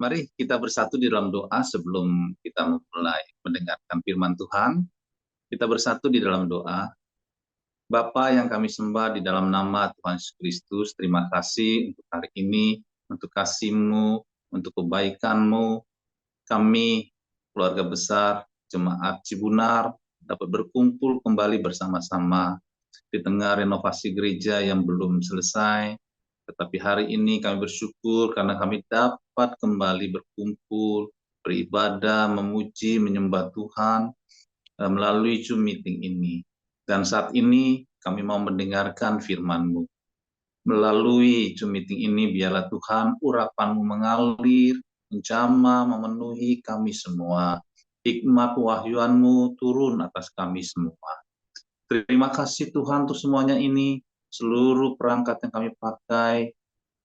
Mari kita bersatu di dalam doa sebelum kita memulai mendengarkan firman Tuhan. Kita bersatu di dalam doa. Bapa yang kami sembah di dalam nama Tuhan Yesus Kristus, terima kasih untuk hari ini, untuk kasih-Mu, untuk kebaikan-Mu. Kami, keluarga besar, Jemaat Cibunar, dapat berkumpul kembali bersama-sama di tengah renovasi gereja yang belum selesai. Tetapi hari ini kami bersyukur karena kami dapat kembali berkumpul, beribadah, memuji, menyembah Tuhan melalui Zoom meeting ini. Dan saat ini kami mau mendengarkan firman-Mu. Melalui Zoom meeting ini biarlah Tuhan urapan-Mu mengalir, menjamah, memenuhi kami semua. Hikmat wahyuan-Mu turun atas kami semua. Terima kasih Tuhan untuk semuanya ini, seluruh perangkat yang kami pakai,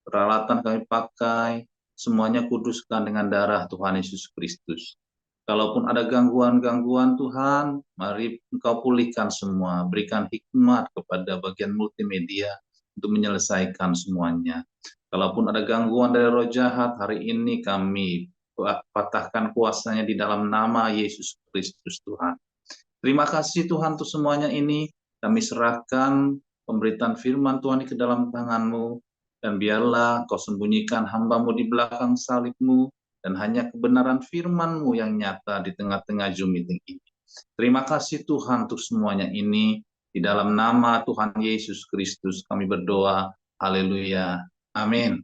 peralatan kami pakai, semuanya kuduskan dengan darah Tuhan Yesus Kristus. Kalaupun ada gangguan-gangguan Tuhan, mari Engkau pulihkan semua, berikan hikmat kepada bagian multimedia untuk menyelesaikan semuanya. Kalaupun ada gangguan dari roh jahat, hari ini kami patahkan kuasanya di dalam nama Yesus Kristus Tuhan. Terima kasih Tuhan untuk semuanya ini. Kami serahkan pemberitaan firman Tuhan ke dalam tangan-Mu. Dan biarlah Kau sembunyikan hamba-Mu di belakang salib-Mu. Dan hanya kebenaran firman-Mu yang nyata di tengah-tengah Zoom meeting ini. Terima kasih Tuhan untuk semuanya ini. Di dalam nama Tuhan Yesus Kristus kami berdoa. Haleluya. Amin.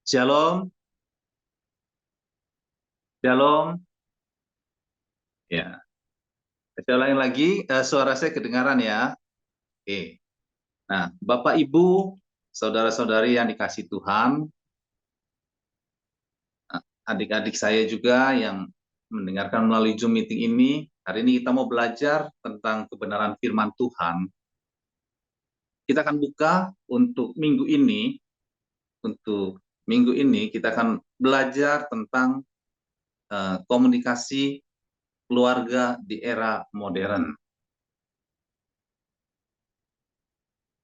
Shalom. Shalom. Ya. Saya ulangi lagi, suara saya kedengaran ya. Oke. Nah, Bapak Ibu, saudara-saudari yang dikasih Tuhan, adik-adik saya juga yang mendengarkan melalui Zoom meeting ini, hari ini kita mau belajar tentang kebenaran firman Tuhan. Kita akan buka untuk minggu ini, kita akan belajar tentang komunikasi keluarga di era modern.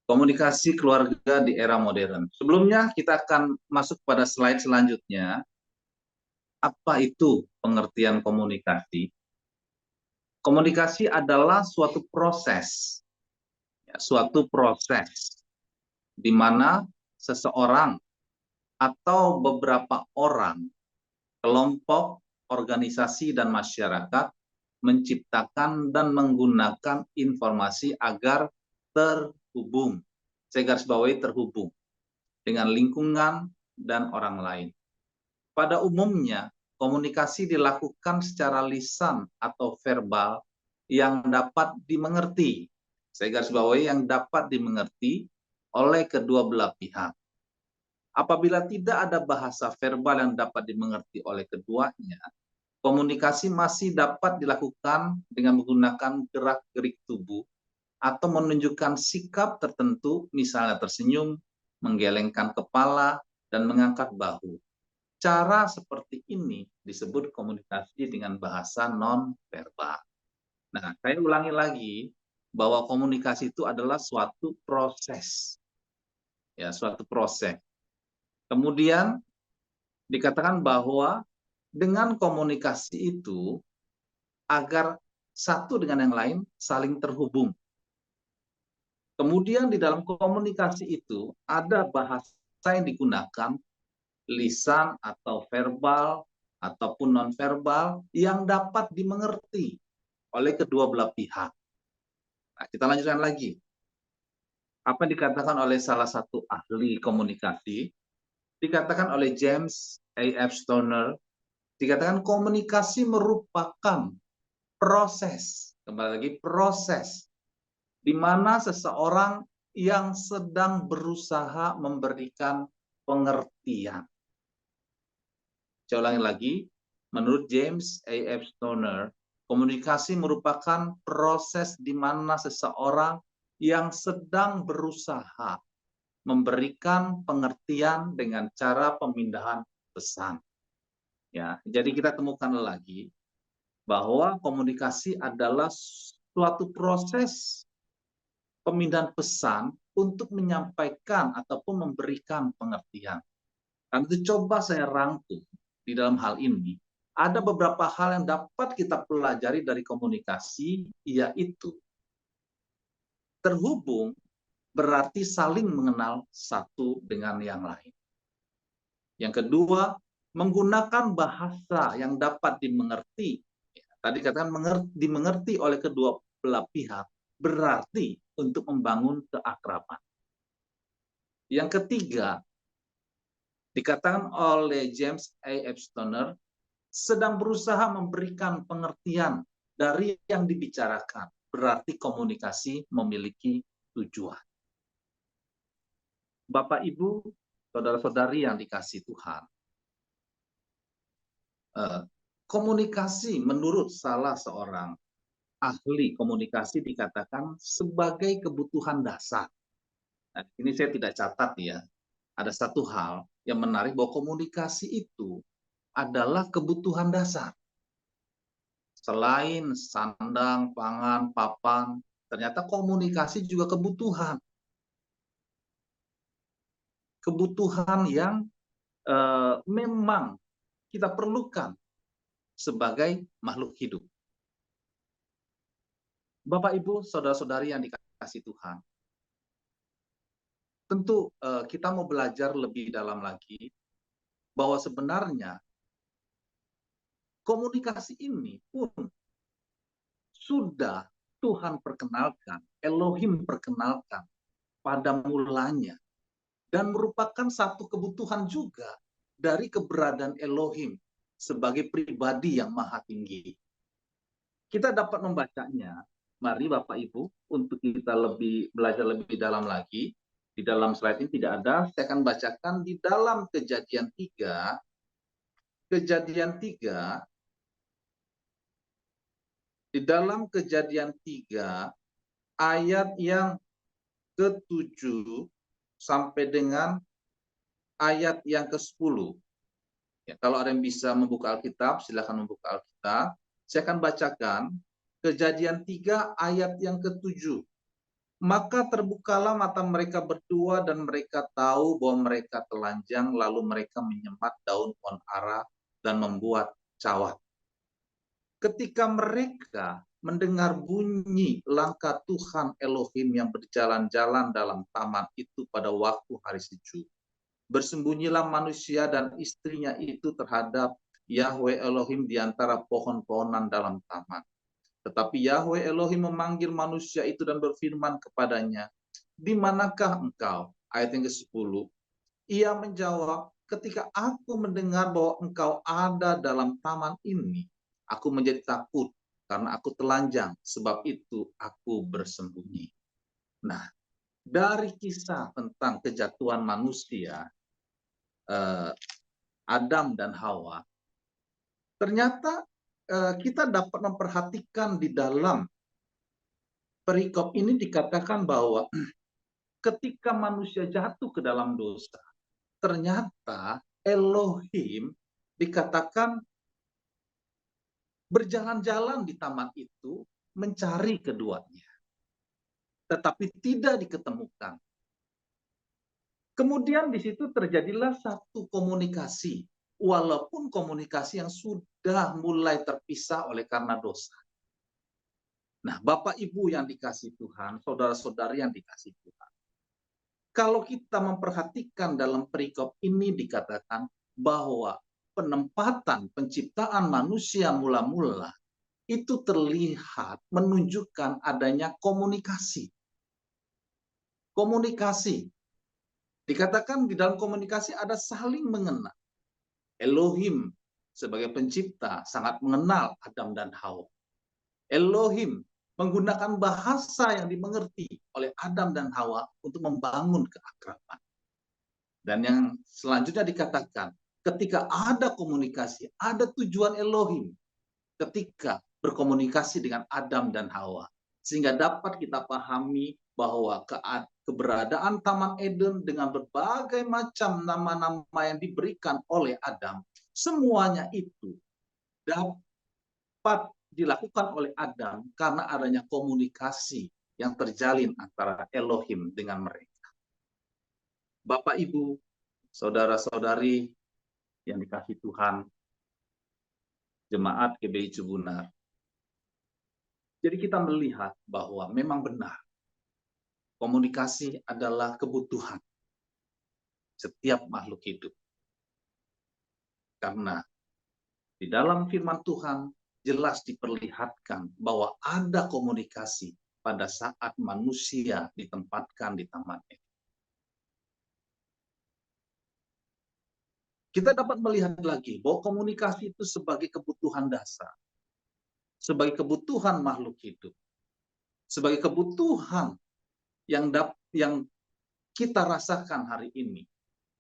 Komunikasi keluarga di era modern. Sebelumnya kita akan masuk pada slide selanjutnya. Apa itu pengertian komunikasi? Komunikasi adalah suatu proses di mana seseorang atau beberapa orang, kelompok, organisasi, dan masyarakat menciptakan dan menggunakan informasi agar terhubung. Saya garis bawahi terhubung dengan lingkungan dan orang lain. Pada umumnya, komunikasi dilakukan secara lisan atau verbal yang dapat dimengerti. Saya garis bawahi yang dapat dimengerti oleh kedua belah pihak. Apabila tidak ada bahasa verbal yang dapat dimengerti oleh keduanya, komunikasi masih dapat dilakukan dengan menggunakan gerak-gerik tubuh atau menunjukkan sikap tertentu, misalnya tersenyum, menggelengkan kepala, dan mengangkat bahu. Cara seperti ini disebut komunikasi dengan bahasa non-verbal. Nah, saya ulangi lagi bahwa komunikasi itu adalah suatu proses. Ya, suatu proses. Kemudian dikatakan bahwa dengan komunikasi itu agar satu dengan yang lain saling terhubung. Kemudian di dalam komunikasi itu ada bahasa yang digunakan, lisan atau verbal ataupun non-verbal yang dapat dimengerti oleh kedua belah pihak. Nah, kita lanjutkan lagi. Apa yang dikatakan oleh salah satu ahli komunikasi, dikatakan oleh James A.F. Stoner, dikatakan komunikasi merupakan proses, kembali lagi proses, di mana seseorang yang sedang berusaha memberikan pengertian. Saya ulangi lagi, menurut James A.F. Stoner, komunikasi merupakan proses di mana seseorang yang sedang berusaha memberikan pengertian dengan cara pemindahan pesan. Ya, jadi kita temukan lagi bahwa komunikasi adalah suatu proses pemindahan pesan untuk menyampaikan ataupun memberikan pengertian. Karena itu coba saya rangkum di dalam hal ini. Ada beberapa hal yang dapat kita pelajari dari komunikasi, yaitu terhubung berarti saling mengenal satu dengan yang lain. Yang kedua, menggunakan bahasa yang dapat dimengerti. Tadi katakan dimengerti oleh kedua belah pihak, berarti untuk membangun keakraban. Yang ketiga, dikatakan oleh James A. F. Stoner, sedang berusaha memberikan pengertian dari yang dibicarakan. Berarti komunikasi memiliki tujuan. Bapak, Ibu, saudara-saudari yang dikasihi Tuhan, komunikasi menurut salah seorang ahli komunikasi dikatakan sebagai kebutuhan dasar. Nah, ini saya tidak catat ya. Ada satu hal yang menarik bahwa komunikasi itu adalah kebutuhan dasar. Selain sandang, pangan, papan, ternyata komunikasi juga kebutuhan. Kebutuhan yang memang kita perlukan sebagai makhluk hidup. Bapak, Ibu, saudara-saudari yang dikasihi Tuhan, tentu kita mau belajar lebih dalam lagi bahwa sebenarnya komunikasi ini pun sudah Tuhan perkenalkan, Elohim perkenalkan pada mulanya, dan merupakan satu kebutuhan juga dari keberadaan Elohim sebagai pribadi yang maha tinggi. Kita dapat membacanya. Mari Bapak Ibu, untuk kita belajar lebih dalam lagi, di dalam slide ini tidak ada, saya akan bacakan di dalam Kejadian 3, di dalam Kejadian 3, ayat yang ke-7 sampai dengan ayat yang ke-10. Ya, kalau ada yang bisa membuka Alkitab, silakan membuka Alkitab. Saya akan bacakan Kejadian 3 ayat yang ke-7. Maka terbukalah mata mereka berdua dan mereka tahu bahwa mereka telanjang, lalu mereka menyemat daun pohon ara dan membuat cawat. Ketika mereka mendengar bunyi langkah Tuhan Elohim yang berjalan-jalan dalam taman itu pada waktu hari sejuk, bersembunyilah manusia dan istrinya itu terhadap Yahweh Elohim di antara pohon-pohonan dalam taman. Tetapi Yahweh Elohim memanggil manusia itu dan berfirman kepadanya, "Di manakah engkau?" Ayat yang ke-10. Ia menjawab, "Ketika aku mendengar bahwa engkau ada dalam taman ini, aku menjadi takut karena aku telanjang, sebab itu aku bersembunyi." Nah, dari kisah tentang kejatuhan manusia, Adam dan Hawa, ternyata kita dapat memperhatikan di dalam perikop ini dikatakan bahwa ketika manusia jatuh ke dalam dosa, ternyata Elohim dikatakan berjalan-jalan di taman itu mencari keduanya, tetapi tidak diketemukan. Kemudian di situ terjadilah satu komunikasi, walaupun komunikasi yang sudah mulai terpisah oleh karena dosa. Nah, Bapak Ibu yang dikasihi Tuhan, saudara-saudari yang dikasihi Tuhan, kalau kita memperhatikan dalam perikop ini dikatakan bahwa penempatan penciptaan manusia mula-mula itu terlihat menunjukkan adanya komunikasi. Komunikasi. Dikatakan di dalam komunikasi ada saling mengenal. Elohim sebagai pencipta sangat mengenal Adam dan Hawa. Elohim menggunakan bahasa yang dimengerti oleh Adam dan Hawa untuk membangun keakraban. Dan yang selanjutnya dikatakan, ketika ada komunikasi, ada tujuan Elohim ketika berkomunikasi dengan Adam dan Hawa. Sehingga dapat kita pahami bahwa keberadaan Taman Eden dengan berbagai macam nama-nama yang diberikan oleh Adam, semuanya itu dapat dilakukan oleh Adam karena adanya komunikasi yang terjalin antara Elohim dengan mereka. Bapak Ibu, saudara-saudari yang dikasih Tuhan, jemaat GBI Cibunar. Jadi kita melihat bahwa memang benar, komunikasi adalah kebutuhan setiap makhluk hidup. Karena di dalam firman Tuhan jelas diperlihatkan bahwa ada komunikasi pada saat manusia ditempatkan di Taman Eden. Kita dapat melihat lagi bahwa komunikasi itu sebagai kebutuhan dasar, sebagai kebutuhan makhluk hidup, sebagai kebutuhan yang kita rasakan hari ini,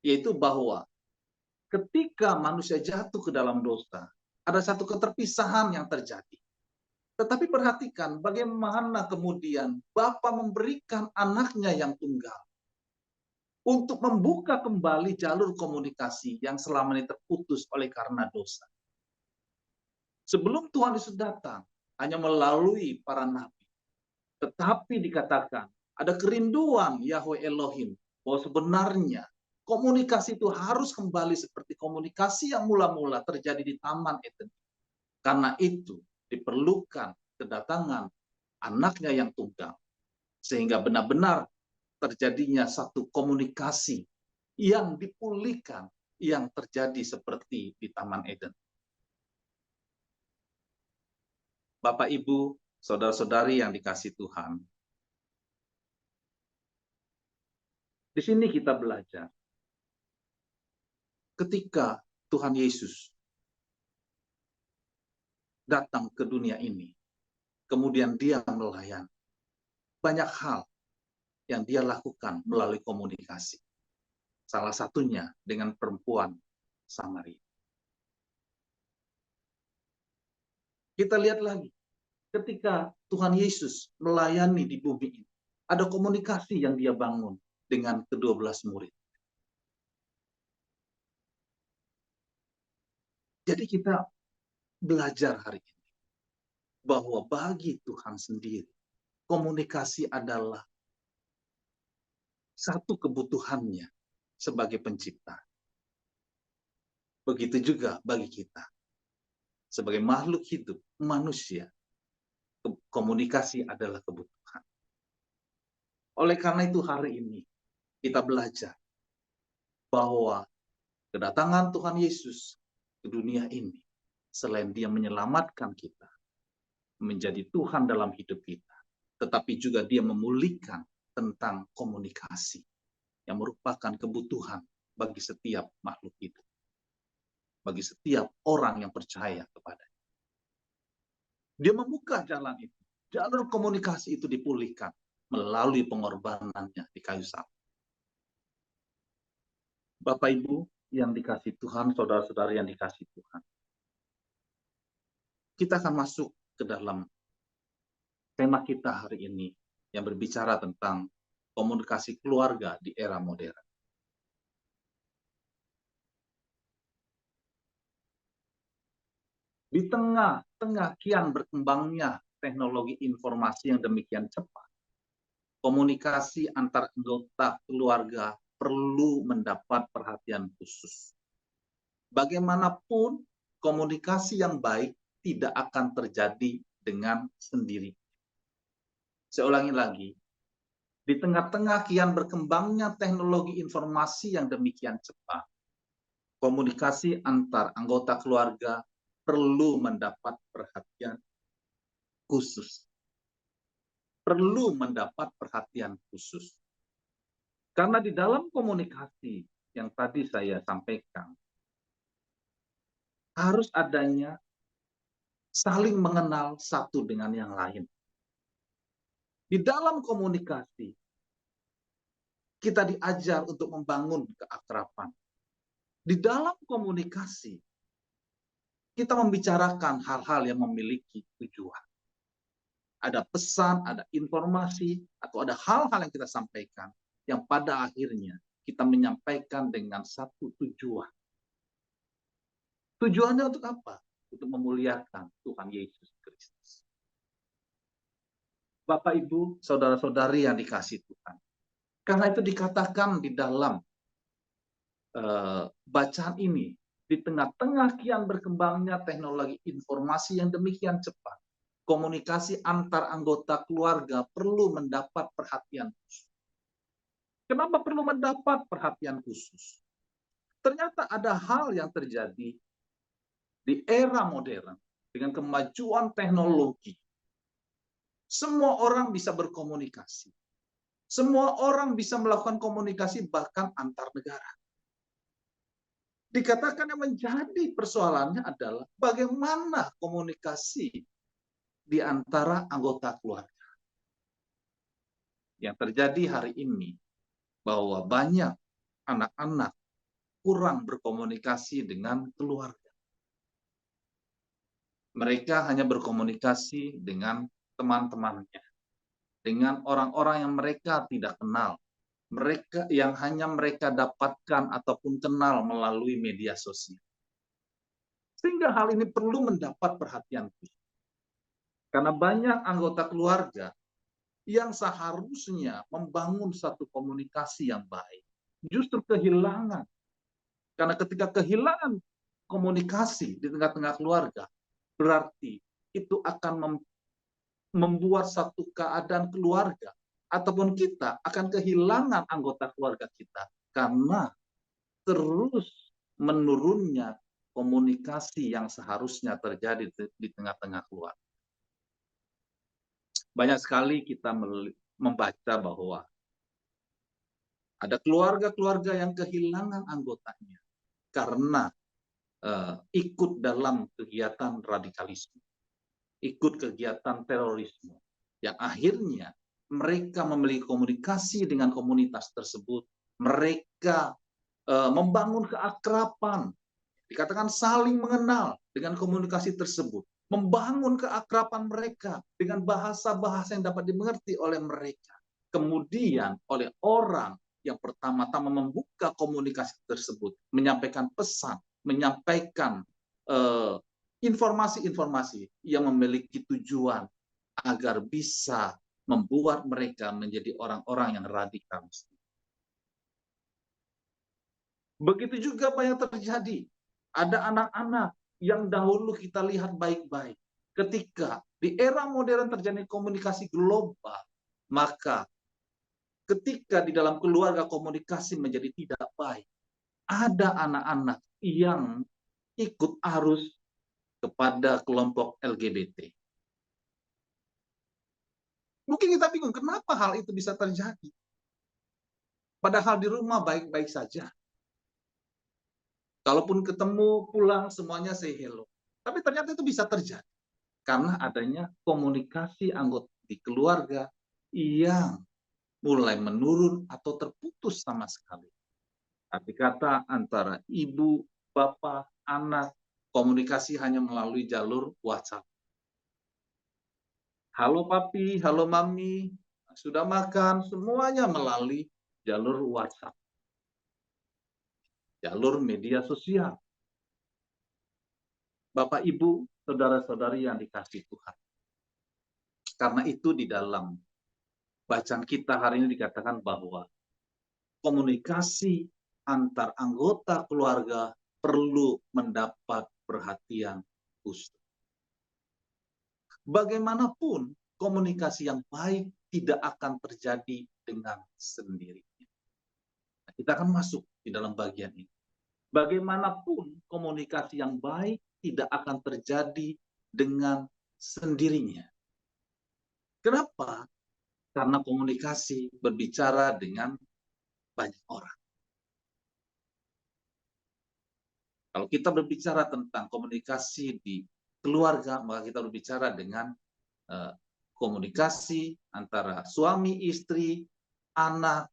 yaitu bahwa ketika manusia jatuh ke dalam dosa, ada satu keterpisahan yang terjadi. Tetapi perhatikan bagaimana kemudian Bapa memberikan anaknya yang tunggal untuk membuka kembali jalur komunikasi yang selama ini terputus oleh karena dosa. Sebelum Tuhan Yesus datang, hanya melalui para nabi. Tetapi dikatakan, ada kerinduan Yahweh Elohim, bahwa sebenarnya komunikasi itu harus kembali seperti komunikasi yang mula-mula terjadi di Taman Eden. Karena itu diperlukan kedatangan anaknya yang tunggal. Sehingga benar-benar terjadinya satu komunikasi yang dipulihkan, yang terjadi seperti di Taman Eden. Bapak, Ibu, saudara-saudari yang dikasih Tuhan, di sini kita belajar ketika Tuhan Yesus datang ke dunia ini, kemudian dia melayani. Banyak hal yang dia lakukan melalui komunikasi. Salah satunya dengan perempuan Samaria. Kita lihat lagi, ketika Tuhan Yesus melayani di bumi ini, ada komunikasi yang dia bangun dengan ke-12 murid. Jadi kita belajar hari ini bahwa bagi Tuhan sendiri, komunikasi adalah satu kebutuhannya sebagai pencipta. Begitu juga bagi kita. Sebagai makhluk hidup, manusia, komunikasi adalah kebutuhan. Oleh karena itu hari ini, kita belajar bahwa kedatangan Tuhan Yesus ke dunia ini, selain dia menyelamatkan kita, menjadi Tuhan dalam hidup kita, tetapi juga dia memulihkan tentang komunikasi yang merupakan kebutuhan bagi setiap makhluk hidup, bagi setiap orang yang percaya kepadanya. Dia membuka jalan itu, jalur komunikasi itu dipulihkan melalui pengorbanannya di kayu salib. Bapak Ibu yang dikasih Tuhan, saudara-saudari yang dikasih Tuhan, kita akan masuk ke dalam tema kita hari ini yang berbicara tentang komunikasi keluarga di era modern. Di tengah-tengah kian berkembangnya teknologi informasi yang demikian cepat, komunikasi antar anggota keluarga perlu mendapat perhatian khusus. Bagaimanapun, komunikasi yang baik tidak akan terjadi dengan sendiri. Saya ulangi lagi, di tengah-tengah kian berkembangnya teknologi informasi yang demikian cepat, komunikasi antar anggota keluarga perlu mendapat perhatian khusus. Perlu mendapat perhatian khusus. Karena di dalam komunikasi yang tadi saya sampaikan, harus adanya saling mengenal satu dengan yang lain. Di dalam komunikasi, kita diajar untuk membangun keakraban. Di dalam komunikasi, kita membicarakan hal-hal yang memiliki tujuan. Ada pesan, ada informasi, atau ada hal-hal yang kita sampaikan, yang pada akhirnya kita menyampaikan dengan satu tujuan. Tujuannya untuk apa? Untuk memuliakan Tuhan Yesus Kristus. Bapak, Ibu, saudara-saudari yang dikasih Tuhan. Karena itu dikatakan di dalam bacaan ini di tengah-tengah kian berkembangnya teknologi informasi yang demikian cepat. Komunikasi antar anggota keluarga perlu mendapat perhatian khusus. Kenapa perlu mendapat perhatian khusus? Ternyata ada hal yang terjadi di era modern dengan kemajuan teknologi. Semua orang bisa berkomunikasi. Semua orang bisa melakukan komunikasi bahkan antar negara. Dikatakan yang menjadi persoalannya adalah bagaimana komunikasi di antara anggota keluarga. Yang terjadi hari ini bahwa banyak anak-anak kurang berkomunikasi dengan keluarga. Mereka hanya berkomunikasi dengan teman-temannya, dengan orang-orang yang mereka tidak kenal, mereka yang hanya mereka dapatkan ataupun kenal melalui media sosial. Sehingga hal ini perlu mendapat perhatian khusus. Karena banyak anggota keluarga yang seharusnya membangun satu komunikasi yang baik, justru kehilangan. Karena ketika kehilangan komunikasi di tengah-tengah keluarga, berarti itu akan membuat satu keadaan keluarga ataupun kita akan kehilangan anggota keluarga kita karena terus menurunnya komunikasi yang seharusnya terjadi di tengah-tengah keluarga. Banyak sekali kita membaca bahwa ada keluarga-keluarga yang kehilangan anggotanya karena ikut dalam kegiatan radikalisme, ikut kegiatan terorisme, yang akhirnya mereka memiliki komunikasi dengan komunitas tersebut, mereka membangun keakraban, dikatakan saling mengenal dengan komunikasi tersebut, membangun keakraban mereka dengan bahasa-bahasa yang dapat dimengerti oleh mereka. Kemudian oleh orang yang pertama-tama membuka komunikasi tersebut, menyampaikan pesan, menyampaikan informasi-informasi yang memiliki tujuan agar bisa membuat mereka menjadi orang-orang yang radikal. Begitu juga apa yang terjadi. Ada anak-anak yang dahulu kita lihat baik-baik. Ketika di era modern terjadi komunikasi global, maka ketika di dalam keluarga komunikasi menjadi tidak baik, ada anak-anak yang ikut arus kepada kelompok LGBT. Mungkin kita bingung, kenapa hal itu bisa terjadi? Padahal di rumah baik-baik saja. Kalaupun ketemu, pulang, semuanya say hello. Tapi ternyata itu bisa terjadi. Karena adanya komunikasi anggota di keluarga yang mulai menurun atau terputus sama sekali. Arti kata antara ibu, bapak, anak, komunikasi hanya melalui jalur WhatsApp. Halo papi, halo mami, sudah makan, semuanya melalui jalur WhatsApp. Jalur media sosial. Bapak, Ibu, saudara-saudari yang dikasihi Tuhan. Karena itu di dalam bacaan kita hari ini dikatakan bahwa komunikasi antar anggota keluarga perlu mendapat perhatian khusus. Bagaimanapun komunikasi yang baik tidak akan terjadi dengan sendirinya. Kita akan masuk di dalam bagian ini. Bagaimanapun komunikasi yang baik tidak akan terjadi dengan sendirinya. Kenapa? Karena komunikasi berbicara dengan banyak orang. Kalau kita berbicara tentang komunikasi di keluarga, maka kita berbicara dengan komunikasi antara suami, istri, anak,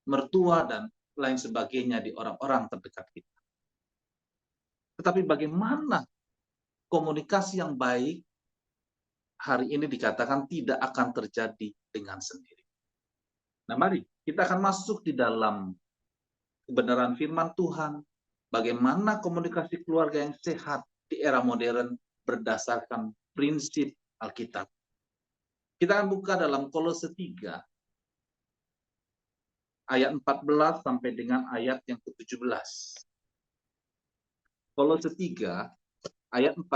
mertua, dan lain sebagainya di orang-orang terdekat kita. Tetapi bagaimana komunikasi yang baik hari ini dikatakan tidak akan terjadi dengan sendiri. Nah, mari kita akan masuk di dalam kebenaran firman Tuhan, bagaimana komunikasi keluarga yang sehat di era modern berdasarkan prinsip Alkitab. Kita akan buka dalam Kolose 3 ayat 14 sampai dengan ayat yang ke-17. Kolose 3 ayat 14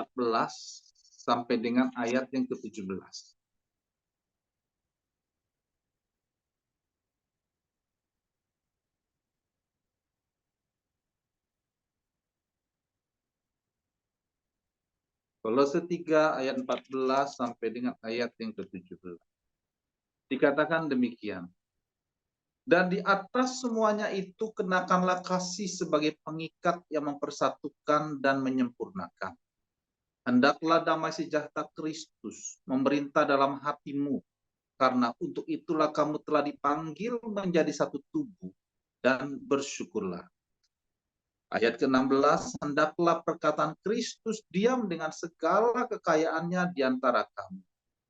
sampai dengan ayat yang ke-17. Kolose 3 ayat 14 sampai dengan ayat yang ke-17. Dikatakan demikian. Dan di atas semuanya itu kenakanlah kasih sebagai pengikat yang mempersatukan dan menyempurnakan. Hendaklah damai sejahtera Kristus memerintah dalam hatimu, karena untuk itulah kamu telah dipanggil menjadi satu tubuh, dan bersyukurlah. Ayat ke-16, hendaklah perkataan Kristus diam dengan segala kekayaannya di antara kamu,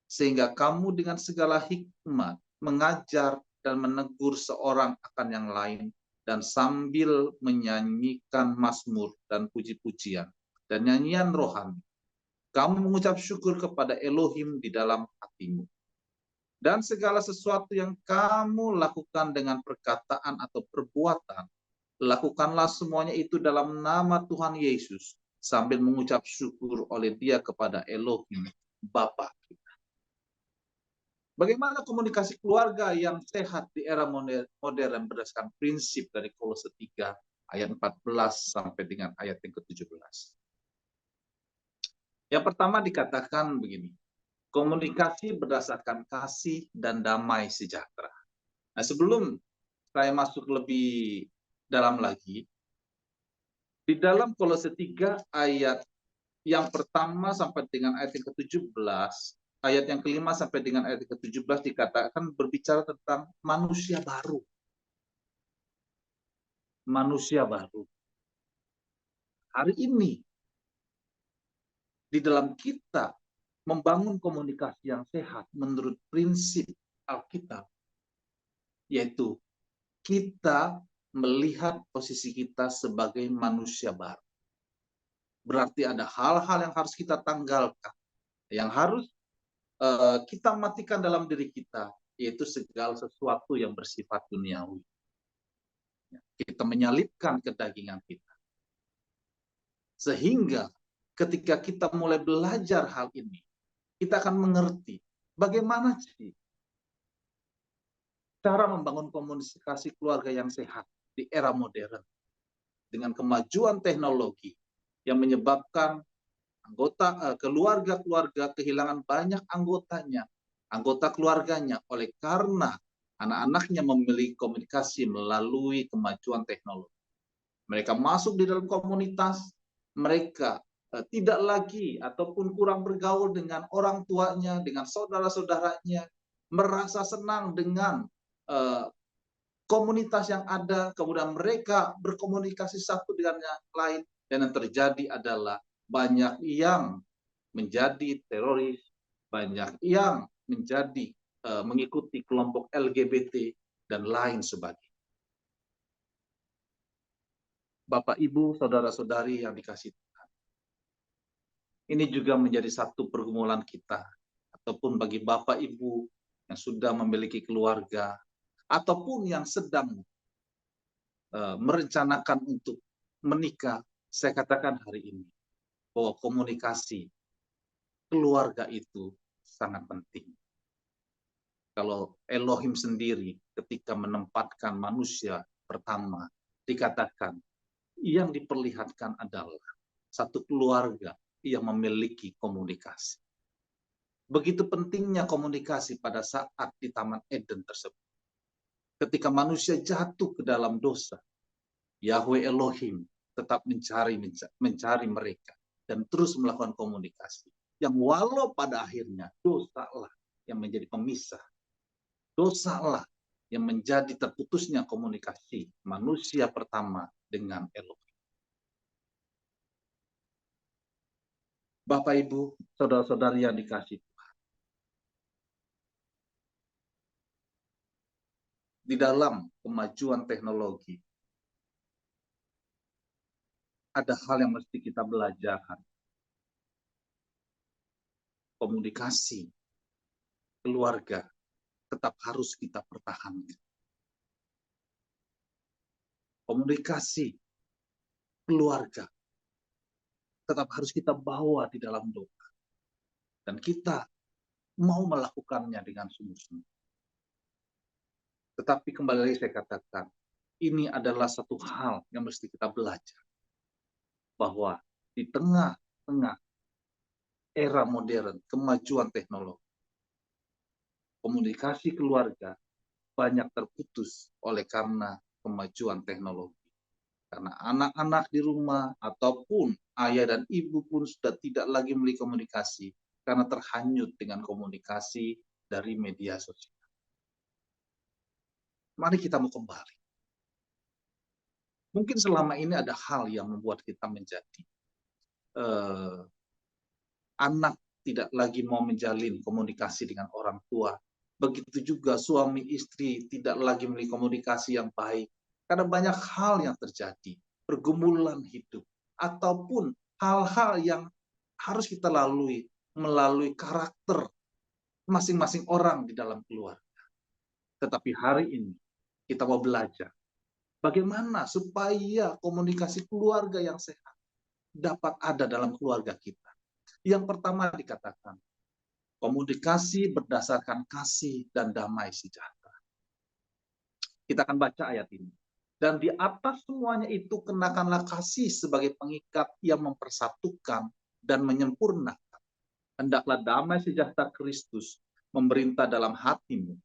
sehingga kamu dengan segala hikmat mengajar dan menegur seorang akan yang lain, dan sambil menyanyikan mazmur dan puji-pujian dan nyanyian rohani, kamu mengucap syukur kepada Elohim di dalam hatimu. Dan segala sesuatu yang kamu lakukan dengan perkataan atau perbuatan, lakukanlah semuanya itu dalam nama Tuhan Yesus, sambil mengucap syukur oleh Dia kepada Elohim, Bapa kita. Bagaimana komunikasi keluarga yang sehat di era modern berdasarkan prinsip dari Kolose 3 ayat 14 sampai dengan ayat yang ke-17. Yang pertama dikatakan begini, komunikasi berdasarkan kasih dan damai sejahtera. Nah, sebelum saya masuk lebih dalam lagi, di dalam Kolose 3 ayat yang pertama sampai dengan ayat yang ke-17, ayat yang kelima sampai dengan ayat yang ke-17 dikatakan berbicara tentang manusia baru. Manusia baru. Hari ini, di dalam kita membangun komunikasi yang sehat menurut prinsip Alkitab, yaitu kita melihat posisi kita sebagai manusia baru. Berarti ada hal-hal yang harus kita tanggalkan, yang harus kita matikan dalam diri kita, yaitu segala sesuatu yang bersifat duniawi. Kita menyalipkan kedagingan kita. Sehingga ketika kita mulai belajar hal ini, kita akan mengerti bagaimana sih cara membangun komunikasi keluarga yang sehat di era modern. Dengan kemajuan teknologi yang menyebabkan keluarga-keluarga kehilangan banyak anggota keluarganya oleh karena anak-anaknya memiliki komunikasi melalui kemajuan teknologi. Mereka masuk di dalam komunitas, mereka tidak lagi ataupun kurang bergaul dengan orang tuanya, dengan saudara-saudaranya, merasa senang dengan komunitas yang ada, kemudian mereka berkomunikasi satu dengan yang lain, dan yang terjadi adalah banyak yang menjadi teroris, banyak yang menjadi mengikuti kelompok LGBT dan lain sebagainya. Bapak, Ibu, saudara-saudari yang dikasihi Tuhan, ini juga menjadi satu pergumulan kita, ataupun bagi Bapak, Ibu yang sudah memiliki keluarga, ataupun yang sedang merencanakan untuk menikah. Saya katakan hari ini bahwa komunikasi keluarga itu sangat penting. Kalau Elohim sendiri ketika menempatkan manusia pertama, dikatakan yang diperlihatkan adalah satu keluarga yang memiliki komunikasi. Begitu pentingnya komunikasi pada saat di Taman Eden tersebut. Ketika manusia jatuh ke dalam dosa, Yahweh Elohim tetap mencari mereka dan terus melakukan komunikasi. Yang walau pada akhirnya dosalah yang menjadi pemisah. Dosalah yang menjadi terputusnya komunikasi manusia pertama dengan Elohim. Bapak, Ibu, saudara-saudari yang dikasihi Tuhan, di dalam kemajuan teknologi, ada hal yang mesti kita belajar. Komunikasi keluarga tetap harus kita pertahankan. komunikasi keluarga tetap harus kita bawa di dalam doa. Dan kita mau melakukannya dengan sungguh-sungguh. Tetapi kembali lagi saya katakan, ini adalah satu hal yang mesti kita belajar. Bahwa di tengah-tengah era modern, kemajuan teknologi, komunikasi keluarga banyak terputus oleh karena kemajuan teknologi. Karena anak-anak di rumah ataupun ayah dan ibu pun sudah tidak lagi memiliki komunikasi karena terhanyut dengan komunikasi dari media sosial. Mari kita mau kembali. Mungkin selama ini ada hal yang membuat kita menjadi anak tidak lagi mau menjalin komunikasi dengan orang tua. Begitu juga suami istri tidak lagi memiliki komunikasi yang baik. Karena banyak hal yang terjadi, pergumulan hidup, ataupun hal-hal yang harus kita lalui melalui karakter masing-masing orang di dalam keluarga. Tetapi hari ini kita mau belajar bagaimana supaya komunikasi keluarga yang sehat dapat ada dalam keluarga kita. Yang pertama dikatakan, komunikasi berdasarkan kasih dan damai sejahtera. Kita akan baca ayat ini. Dan di atas semuanya itu kenakanlah kasih sebagai pengikat yang mempersatukan dan menyempurnakan. Hendaklah damai sejahtera Kristus memerintah dalam hatimu.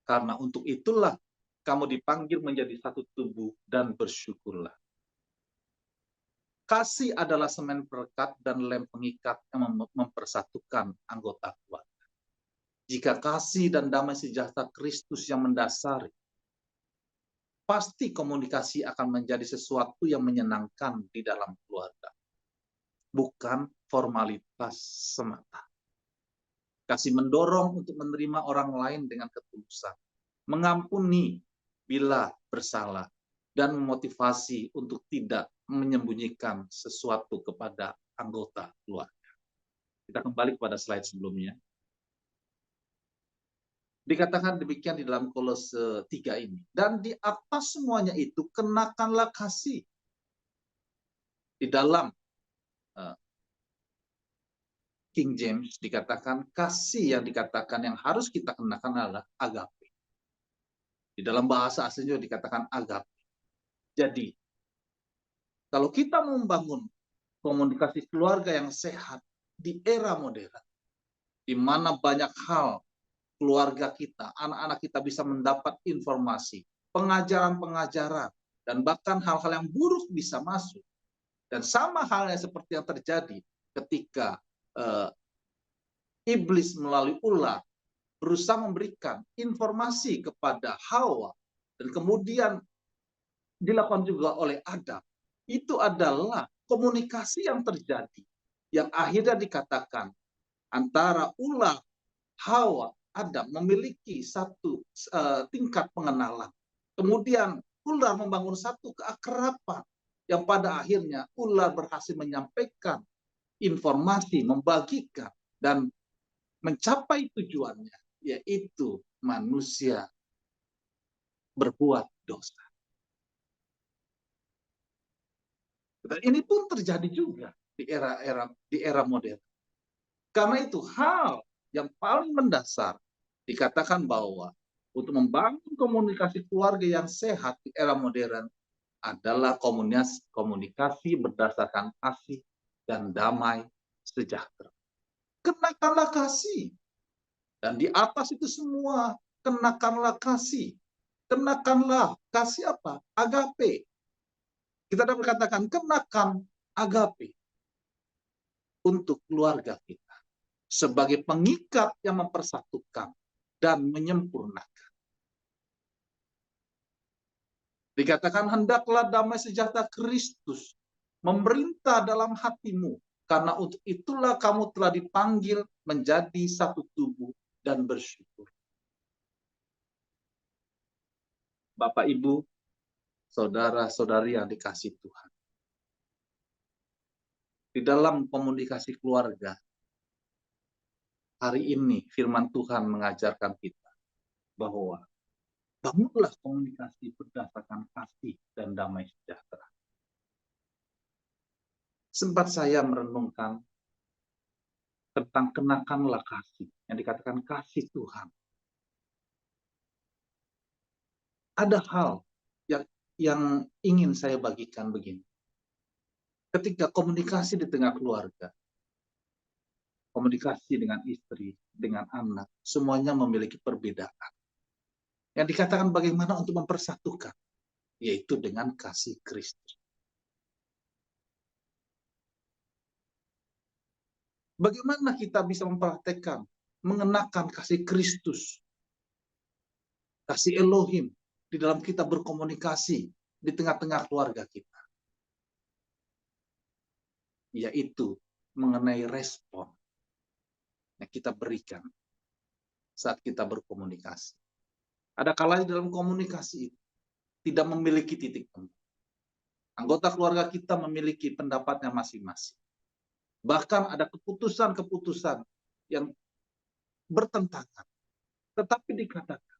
Karena untuk itulah kamu dipanggil menjadi satu tubuh dan bersyukurlah. Kasih adalah semen perekat dan lem pengikat yang mempersatukan anggota keluarga. Jika kasih dan damai sejahtera Kristus yang mendasari, pasti komunikasi akan menjadi sesuatu yang menyenangkan di dalam keluarga. Bukan formalitas semata. Kasih mendorong untuk menerima orang lain dengan ketulusan. Mengampuni bila bersalah. Dan memotivasi untuk tidak menyembunyikan sesuatu kepada anggota keluarga. Kita kembali kepada slide sebelumnya. Dikatakan demikian di dalam Kolose 3 ini. Dan di atas semuanya itu kenakanlah kasih. Di dalam King James dikatakan kasih yang dikatakan yang harus kita kenakan adalah agape. Di dalam bahasa aslinya dikatakan agape. Jadi, kalau kita membangun komunikasi keluarga yang sehat di era modern, di mana banyak hal keluarga kita, anak-anak kita bisa mendapat informasi, pengajaran-pengajaran, dan bahkan hal-hal yang buruk bisa masuk. Dan sama halnya seperti yang terjadi ketika iblis melalui ular berusaha memberikan informasi kepada Hawa, dan kemudian dilakukan juga oleh Adam. Itu adalah komunikasi yang terjadi, yang akhirnya dikatakan antara ular, Hawa, Adam memiliki satu tingkat pengenalan. Kemudian ular membangun satu keakraban yang pada akhirnya ular berhasil menyampaikan informasi, membagikan, dan mencapai tujuannya, yaitu manusia berbuat dosa. Dan ini pun terjadi juga di era modern. Karena itu hal yang paling mendasar dikatakan bahwa untuk membangun komunikasi keluarga yang sehat di era modern adalah komunikasi berdasarkan kasih dan damai sejahtera. Kenakanlah kasih. Dan di atas itu semua, kenakanlah kasih. Kenakanlah kasih apa? Agape. Kita dapat katakan, kenakan agape untuk keluarga kita. Sebagai pengikat yang mempersatukan dan menyempurnakan. Dikatakan, hendaklah damai sejahtera Kristus memerintah dalam hatimu. Karena untuk itulah kamu telah dipanggil menjadi satu tubuh dan bersyukur. Bapak, Ibu, saudara-saudari yang dikasih Tuhan. Di dalam komunikasi keluarga, hari ini firman Tuhan mengajarkan kita bahwa Bangunlah komunikasi berdasarkan kasih dan damai sejahtera. Sempat saya merenungkan tentang kenakanlah kasih, yang dikatakan kasih Tuhan. Ada hal yang ingin saya bagikan begini. Ketika komunikasi di tengah keluarga, komunikasi dengan istri, dengan anak, semuanya memiliki perbedaan. Yang dikatakan bagaimana untuk mempersatukan, yaitu dengan kasih Kristus. Bagaimana kita bisa mempraktekkan, mengenakan kasih Kristus, kasih Elohim di dalam kita berkomunikasi di tengah-tengah keluarga kita, yaitu mengenai respon yang kita berikan saat kita berkomunikasi. Ada kalanya dalam komunikasi itu tidak memiliki titik temu. Anggota keluarga kita memiliki pendapatnya masing-masing. Bahkan ada keputusan-keputusan yang bertentangan. Tetapi dikatakan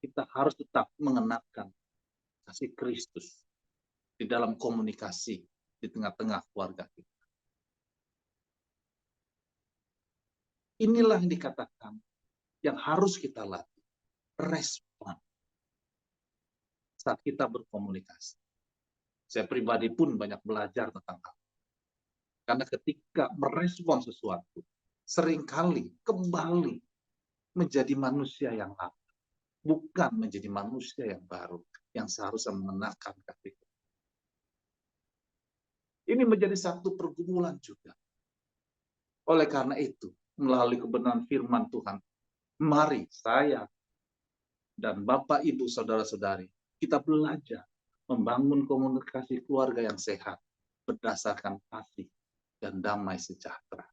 kita harus tetap mengenakan kasih Kristus di dalam komunikasi di tengah-tengah keluarga kita. Inilah yang dikatakan yang harus kita latih. Respon saat kita berkomunikasi. Saya pribadi pun banyak belajar tentang hal. Karena ketika merespon sesuatu, seringkali kembali menjadi manusia yang lama. Bukan menjadi manusia yang baru, yang seharusnya mengenakan kasih. Ini menjadi satu pergumulan juga. Oleh karena itu, melalui kebenaran firman Tuhan, mari saya dan Bapak, Ibu, Saudara-saudari, kita belajar membangun komunikasi keluarga yang sehat berdasarkan kasih dan damai sejahtera.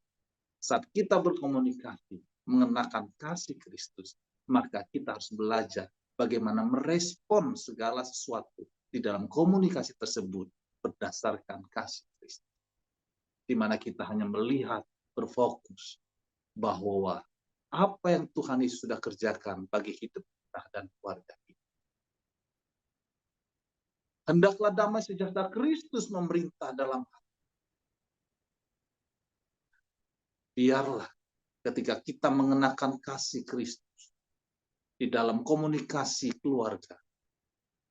Saat kita berkomunikasi mengenakan kasih Kristus, maka kita harus belajar bagaimana merespon segala sesuatu di dalam komunikasi tersebut berdasarkan kasih Kristus. Di mana kita hanya melihat, berfokus bahwa apa yang Tuhan Yesus sudah kerjakan bagi hidup kita dan keluarga kita. Hendaklah damai sejahtera Kristus memerintah dalam hati. Biarlah ketika kita mengenakan kasih Kristus di dalam komunikasi keluarga,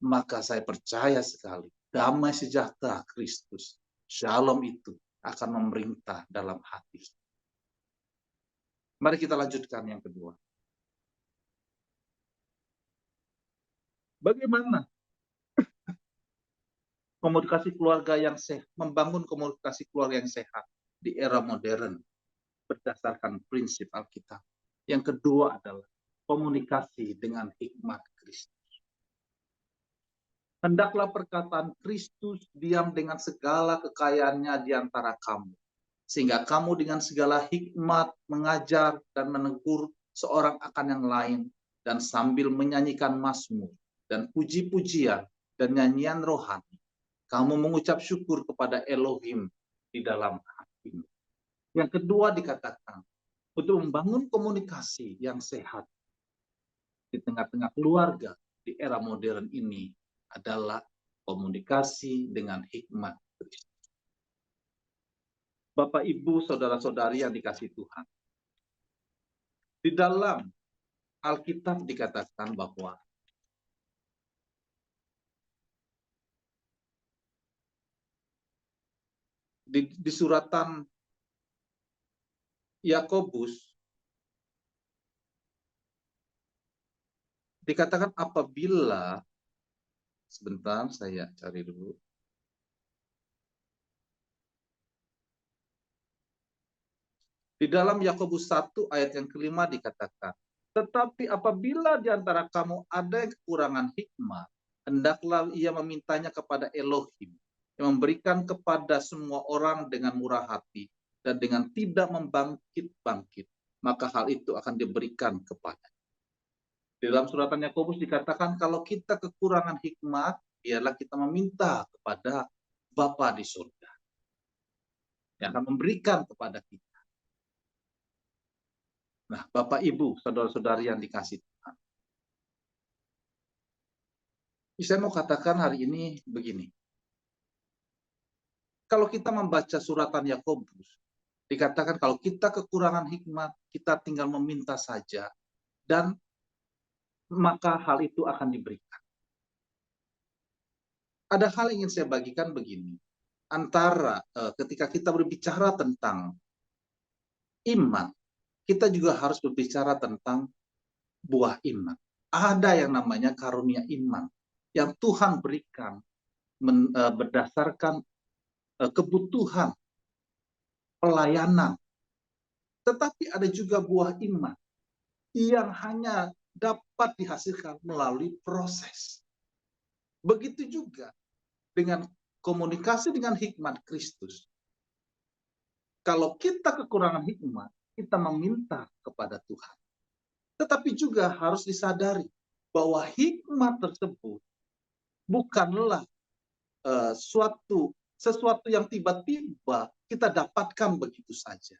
maka saya percaya sekali damai sejahtera Kristus, shalom itu akan memerintah dalam hati. Mari kita lanjutkan yang kedua. Bagaimana komunikasi keluarga yang sehat, membangun komunikasi keluarga yang sehat di era modern berdasarkan prinsip Alkitab. Yang kedua adalah komunikasi dengan hikmat Kristus. Hendaklah perkataan Kristus diam dengan segala kekayaannya di antara kamu, sehingga kamu dengan segala hikmat mengajar dan menegur seorang akan yang lain, dan sambil menyanyikan mazmur dan puji-pujian dan nyanyian rohani, kamu mengucap syukur kepada Elohim di dalam hatimu. Yang kedua dikatakan, untuk membangun komunikasi yang sehat di tengah-tengah keluarga di era modern ini adalah komunikasi dengan hikmat Kristus. Bapak, Ibu, Saudara-saudari yang dikasihi Tuhan. Di dalam Alkitab dikatakan bahwa di suratan Yakobus dikatakan apabila, sebentar saya cari dulu. Di dalam Yakobus 1 ayat yang kelima dikatakan, tetapi apabila di antara kamu ada yang kekurangan hikmat, hendaklah ia memintanya kepada Elohim, yang memberikan kepada semua orang dengan murah hati dan dengan tidak membangkit-bangkit, maka hal itu akan diberikan kepada. Di dalam suratan Yakobus dikatakan kalau kita kekurangan hikmat, biarlah kita meminta kepada Bapa di surga, yang akan memberikan kepada kita. Nah, Bapak, Ibu, Saudara-saudari yang dikasihi Tuhan, Saya mau katakan hari ini begini. Kalau kita membaca suratan Yakobus, dikatakan kalau kita kekurangan hikmat, kita tinggal meminta saja, dan maka hal itu akan diberikan. Ada hal yang ingin saya bagikan begini. Antara ketika kita berbicara tentang iman, kita juga harus berbicara tentang buah iman. Ada yang namanya karunia iman yang Tuhan berikan berdasarkan kebutuhan pelayanan. Tetapi ada juga buah iman yang hanya dapat dihasilkan melalui proses. Begitu juga dengan komunikasi dengan hikmat Kristus. Kalau kita kekurangan hikmat, kita meminta kepada Tuhan. Tetapi juga harus disadari bahwa hikmat tersebut bukanlah sesuatu yang tiba-tiba kita dapatkan begitu saja.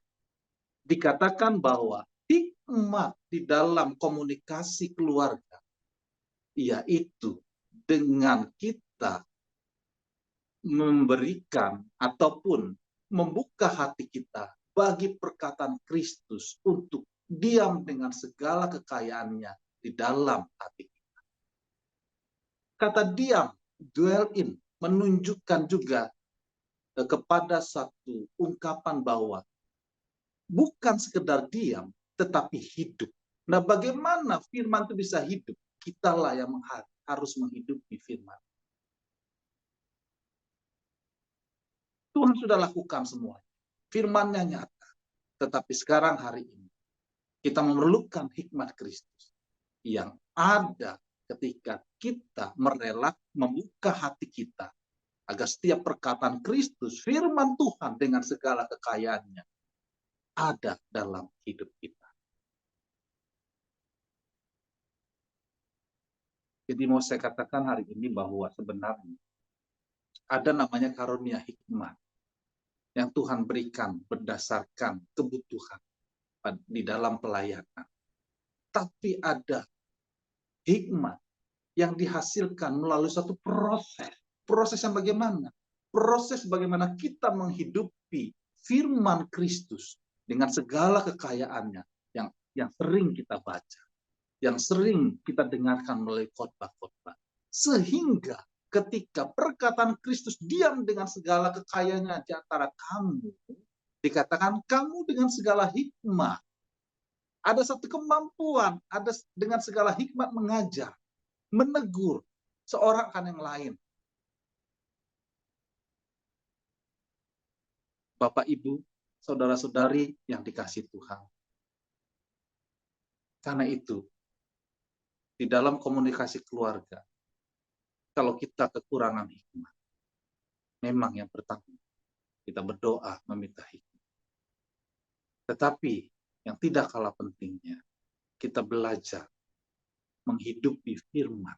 Dikatakan bahwa hikmat di dalam komunikasi keluarga, yaitu dengan kita memberikan ataupun membuka hati kita bagi perkataan Kristus untuk diam dengan segala kekayaannya di dalam hati kita. Kata diam, dwell in, menunjukkan juga kepada satu ungkapan bahwa bukan sekedar diam, tetapi hidup. Nah, bagaimana firman itu bisa hidup? Kitalah yang harus menghidupi firman. Tuhan sudah lakukan semua. Firman-Nya nyata. Tetapi sekarang hari ini, kita memerlukan hikmat Kristus yang ada ketika kita membuka hati kita agar setiap perkataan Kristus, firman Tuhan dengan segala kekayaannya, ada dalam hidup kita. Jadi mau saya katakan hari ini bahwa sebenarnya ada namanya karunia hikmat yang Tuhan berikan berdasarkan kebutuhan di dalam pelayanan. Tapi ada hikmat yang dihasilkan melalui satu proses. Proses yang bagaimana? Proses bagaimana kita menghidupi firman Kristus dengan segala kekayaannya yang sering kita baca, yang sering kita dengarkan melalui khotbah-khotbah. Sehingga ketika perkataan Kristus diam dengan segala kekayaannya di antara kamu, dikatakan kamu dengan segala hikmat. Ada satu kemampuan, ada dengan segala hikmat mengajar, menegur seorang akan yang lain. Bapak, Ibu, saudara-saudari yang dikasihi Tuhan. Karena itu, di dalam komunikasi keluarga, kalau kita kekurangan hikmat, memang yang pertama, kita berdoa meminta hikmat. Tetapi, yang tidak kalah pentingnya, kita belajar menghidupi firman,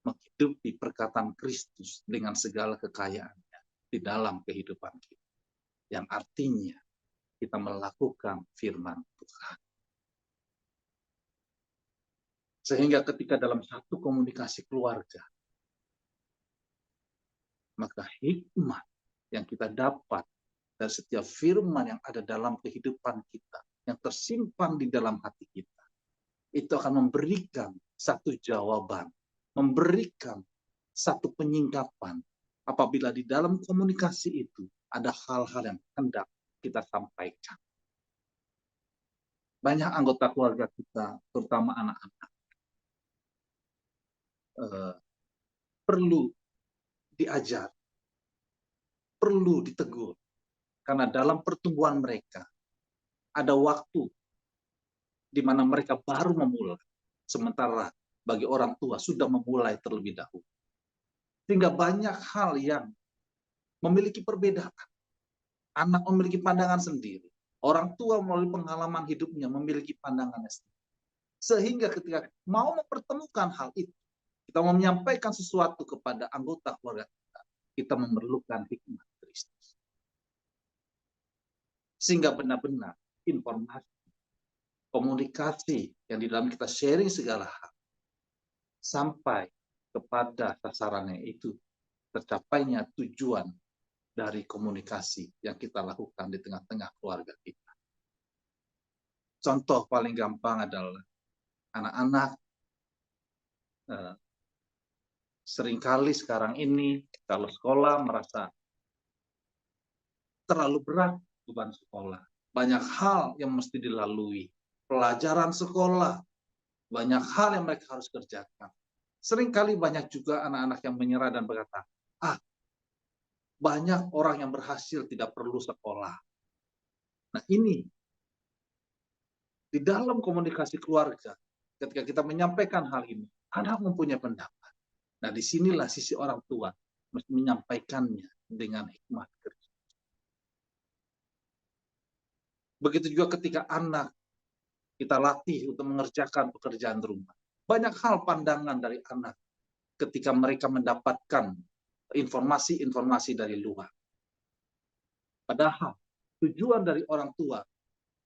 menghidupi perkataan Kristus dengan segala kekayaannya di dalam kehidupan kita. Yang artinya, kita melakukan firman Tuhan. Sehingga ketika dalam satu komunikasi keluarga, maka hikmat yang kita dapat dari setiap firman yang ada dalam kehidupan kita, yang tersimpan di dalam hati kita, itu akan memberikan satu jawaban, memberikan satu penyingkapan apabila di dalam komunikasi itu ada hal-hal yang hendak kita sampaikan. Banyak anggota keluarga kita, terutama anak-anak, perlu diajar, perlu ditegur. Karena dalam pertumbuhan mereka, ada waktu di mana mereka baru memulai. Sementara bagi orang tua sudah memulai terlebih dahulu. Sehingga banyak hal yang memiliki perbedaan. Anak memiliki pandangan sendiri. Orang tua melalui pengalaman hidupnya memiliki pandangannya sendiri. Sehingga ketika mau mempertemukan hal itu, kita mau menyampaikan sesuatu kepada anggota keluarga kita, kita memerlukan hikmat Kristus. Sehingga benar-benar informasi, komunikasi yang di dalam kita sharing segala hal, sampai kepada sasarannya, itu tercapainya tujuan dari komunikasi yang kita lakukan di tengah-tengah keluarga kita. Contoh paling gampang adalah anak-anak seringkali sekarang ini kalau sekolah merasa terlalu berat beban sekolah. Banyak hal yang mesti dilalui. Pelajaran sekolah, banyak hal yang mereka harus kerjakan. Seringkali banyak juga anak-anak yang menyerah dan berkata, banyak orang yang berhasil tidak perlu sekolah. Nah ini, di dalam komunikasi keluarga, ketika kita menyampaikan hal ini, anak mempunyai pendapat. Nah disinilah sisi orang tua mesti menyampaikannya dengan hikmat Kristus. Begitu juga ketika anak kita latih untuk mengerjakan pekerjaan rumah. Banyak hal pandangan dari anak ketika mereka mendapatkan informasi-informasi dari luar. Padahal tujuan dari orang tua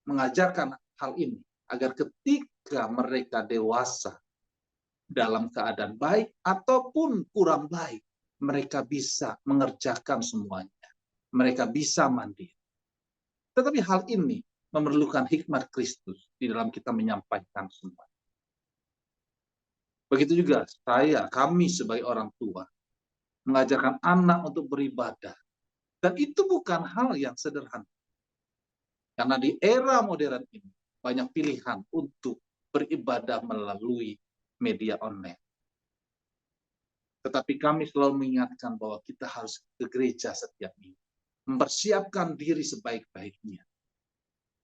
mengajarkan hal ini agar ketika mereka dewasa dalam keadaan baik ataupun kurang baik, mereka bisa mengerjakan semuanya. Mereka bisa mandiri. Tetapi hal ini memerlukan hikmat Kristus di dalam kita menyampaikan semua. Begitu juga kami sebagai orang tua, mengajarkan anak untuk beribadah. Dan itu bukan hal yang sederhana. Karena di era modern ini, banyak pilihan untuk beribadah melalui media online. Tetapi kami selalu mengingatkan bahwa kita harus ke gereja setiap minggu. Mempersiapkan diri sebaik-baiknya.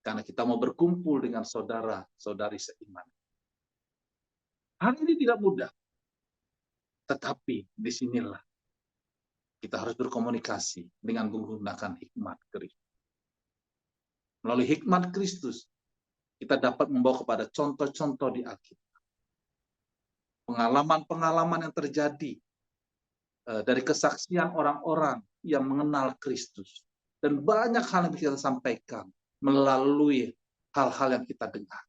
Karena kita mau berkumpul dengan saudara-saudari seiman. Hal ini tidak mudah. Tetapi disinilah kita harus berkomunikasi dengan menggunakan hikmat Kristus. Melalui hikmat Kristus, kita dapat membawa kepada contoh-contoh di Alkitab. Pengalaman-pengalaman yang terjadi dari kesaksian orang-orang yang mengenal Kristus. Dan banyak hal yang kita sampaikan melalui hal-hal yang kita dengar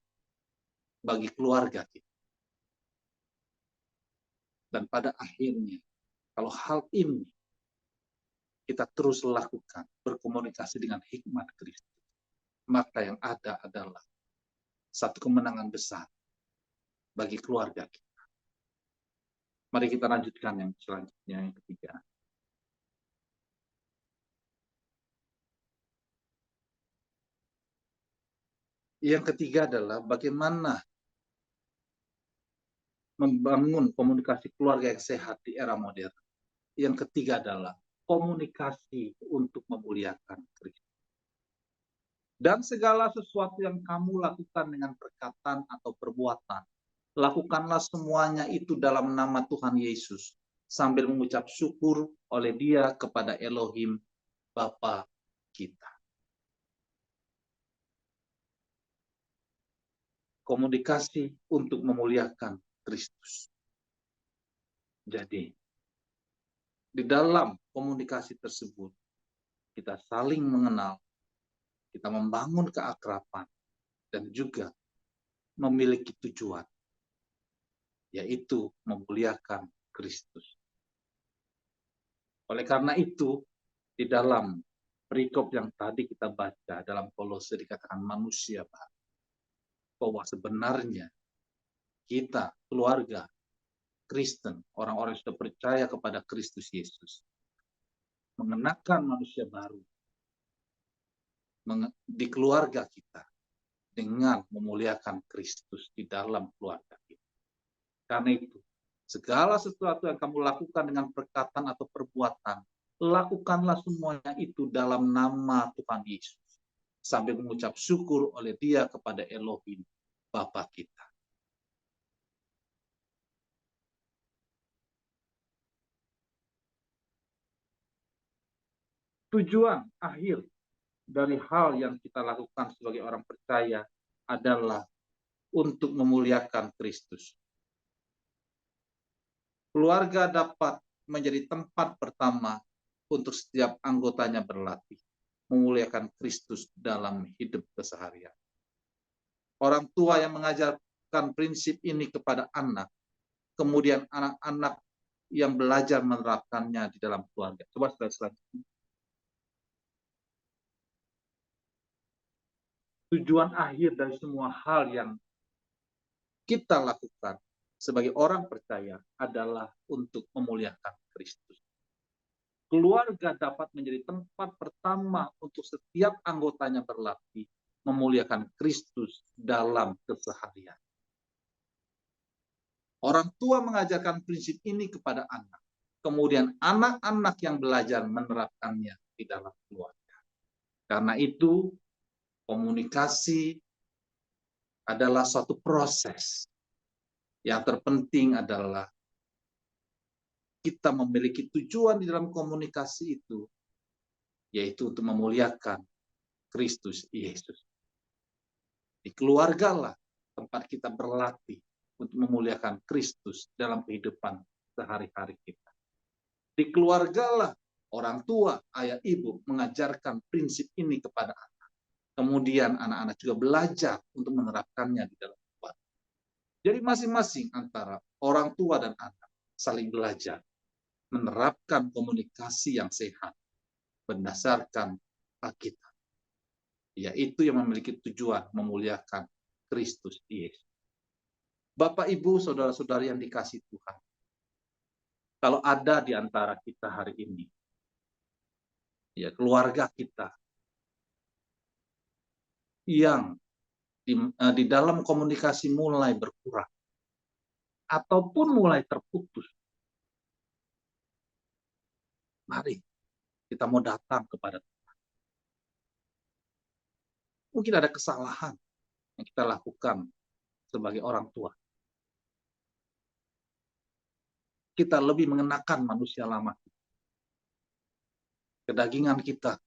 bagi keluarga kita. Dan pada akhirnya, kalau hal ini kita terus lakukan, berkomunikasi dengan hikmat Kristus, maka yang ada adalah satu kemenangan besar bagi keluarga kita. Mari kita lanjutkan yang selanjutnya, yang ketiga. Yang ketiga adalah bagaimana membangun komunikasi keluarga yang sehat di era modern. Yang ketiga adalah komunikasi untuk memuliakan Kristus. Dan segala sesuatu yang kamu lakukan dengan perkataan atau perbuatan, lakukanlah semuanya itu dalam nama Tuhan Yesus, sambil mengucap syukur oleh Dia kepada Elohim, Bapa kita. Komunikasi untuk memuliakan Kristus. Jadi, di dalam komunikasi tersebut, kita saling mengenal, kita membangun keakraban, dan juga memiliki tujuan, yaitu memuliakan Kristus. Oleh karena itu, di dalam perikop yang tadi kita baca dalam Kolose dikatakan manusia baru, bahwa sebenarnya kita, keluarga Kristen, orang-orang yang sudah percaya kepada Kristus Yesus, mengenakan manusia baru di keluarga kita dengan memuliakan Kristus di dalam keluarga kita. Karena itu, segala sesuatu yang kamu lakukan dengan perkataan atau perbuatan, lakukanlah semuanya itu dalam nama Tuhan Yesus, sambil mengucap syukur oleh Dia kepada Elohim, Bapa kita. Tujuan akhir dari hal yang kita lakukan sebagai orang percaya adalah untuk memuliakan Kristus. Keluarga dapat menjadi tempat pertama untuk setiap anggotanya berlatih, memuliakan Kristus dalam hidup keseharian. Orang tua yang mengajarkan prinsip ini kepada anak, kemudian anak-anak yang belajar menerapkannya di dalam keluarga. Coba selanjutnya. Tujuan akhir dari semua hal yang kita lakukan sebagai orang percaya adalah untuk memuliakan Kristus. Keluarga dapat menjadi tempat pertama untuk setiap anggotanya berlatih memuliakan Kristus dalam keseharian. Orang tua mengajarkan prinsip ini kepada anak. Kemudian anak-anak yang belajar menerapkannya di dalam keluarga. Karena itu, komunikasi adalah suatu proses. Yang terpenting adalah kita memiliki tujuan di dalam komunikasi itu, yaitu untuk memuliakan Kristus Yesus. Di keluarga lah tempat kita berlatih untuk memuliakan Kristus dalam kehidupan sehari-hari kita. Di keluarga lah orang tua, ayah, ibu mengajarkan prinsip ini kepada anak. Kemudian anak-anak juga belajar untuk menerapkannya di dalam keluarga. Jadi masing-masing antara orang tua dan anak saling belajar menerapkan komunikasi yang sehat berdasarkan Alkitab, yaitu yang memiliki tujuan memuliakan Kristus Yesus. Bapak, Ibu, saudara-saudari yang dikasihi Tuhan, kalau ada di antara kita hari ini, ya keluarga kita yang di dalam komunikasi mulai berkurang ataupun mulai terputus, mari kita mau datang kepada Tuhan. Mungkin ada kesalahan yang kita lakukan sebagai orang tua. Kita lebih mengenakan manusia lama, kedagingan kita,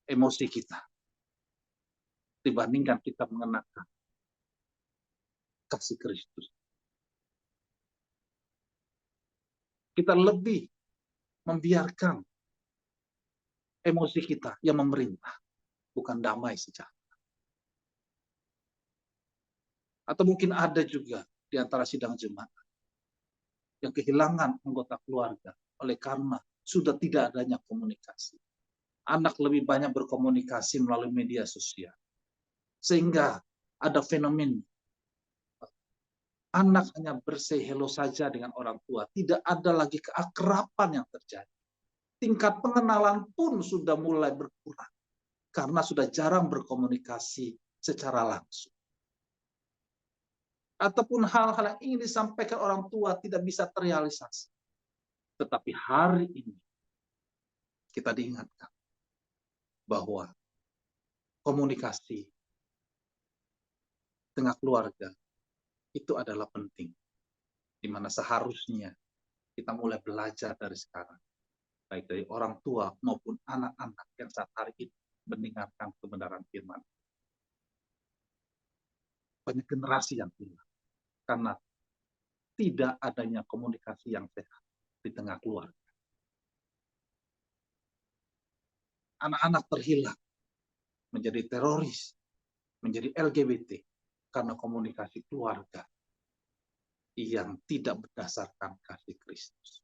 emosi kita, dibandingkan kita mengenakan kasih Kristus. Kita lebih membiarkan emosi kita yang memerintah, bukan damai sejahtera. Atau mungkin ada juga di antara sidang jemaat yang kehilangan anggota keluarga oleh karena sudah tidak adanya komunikasi. Anak lebih banyak berkomunikasi melalui media sosial. Sehingga ada fenomena anak hanya bersay hello saja dengan orang tua. Tidak ada lagi keakraban yang terjadi. Tingkat pengenalan pun sudah mulai berkurang. Karena sudah jarang berkomunikasi secara langsung. Ataupun hal-hal yang ingin disampaikan orang tua tidak bisa terrealisasi. Tetapi hari ini kita diingatkan bahwa komunikasi tengah keluarga itu adalah penting. Di mana seharusnya kita mulai belajar dari sekarang. Baik dari orang tua maupun anak-anak yang saat hari ini mendengarkan kebenaran firman. Banyak generasi yang hilang. Karena tidak adanya komunikasi yang sehat di tengah keluarga. Anak-anak terhilang, menjadi teroris, menjadi LGBT, karena komunikasi keluarga yang tidak berdasarkan kasih Kristus.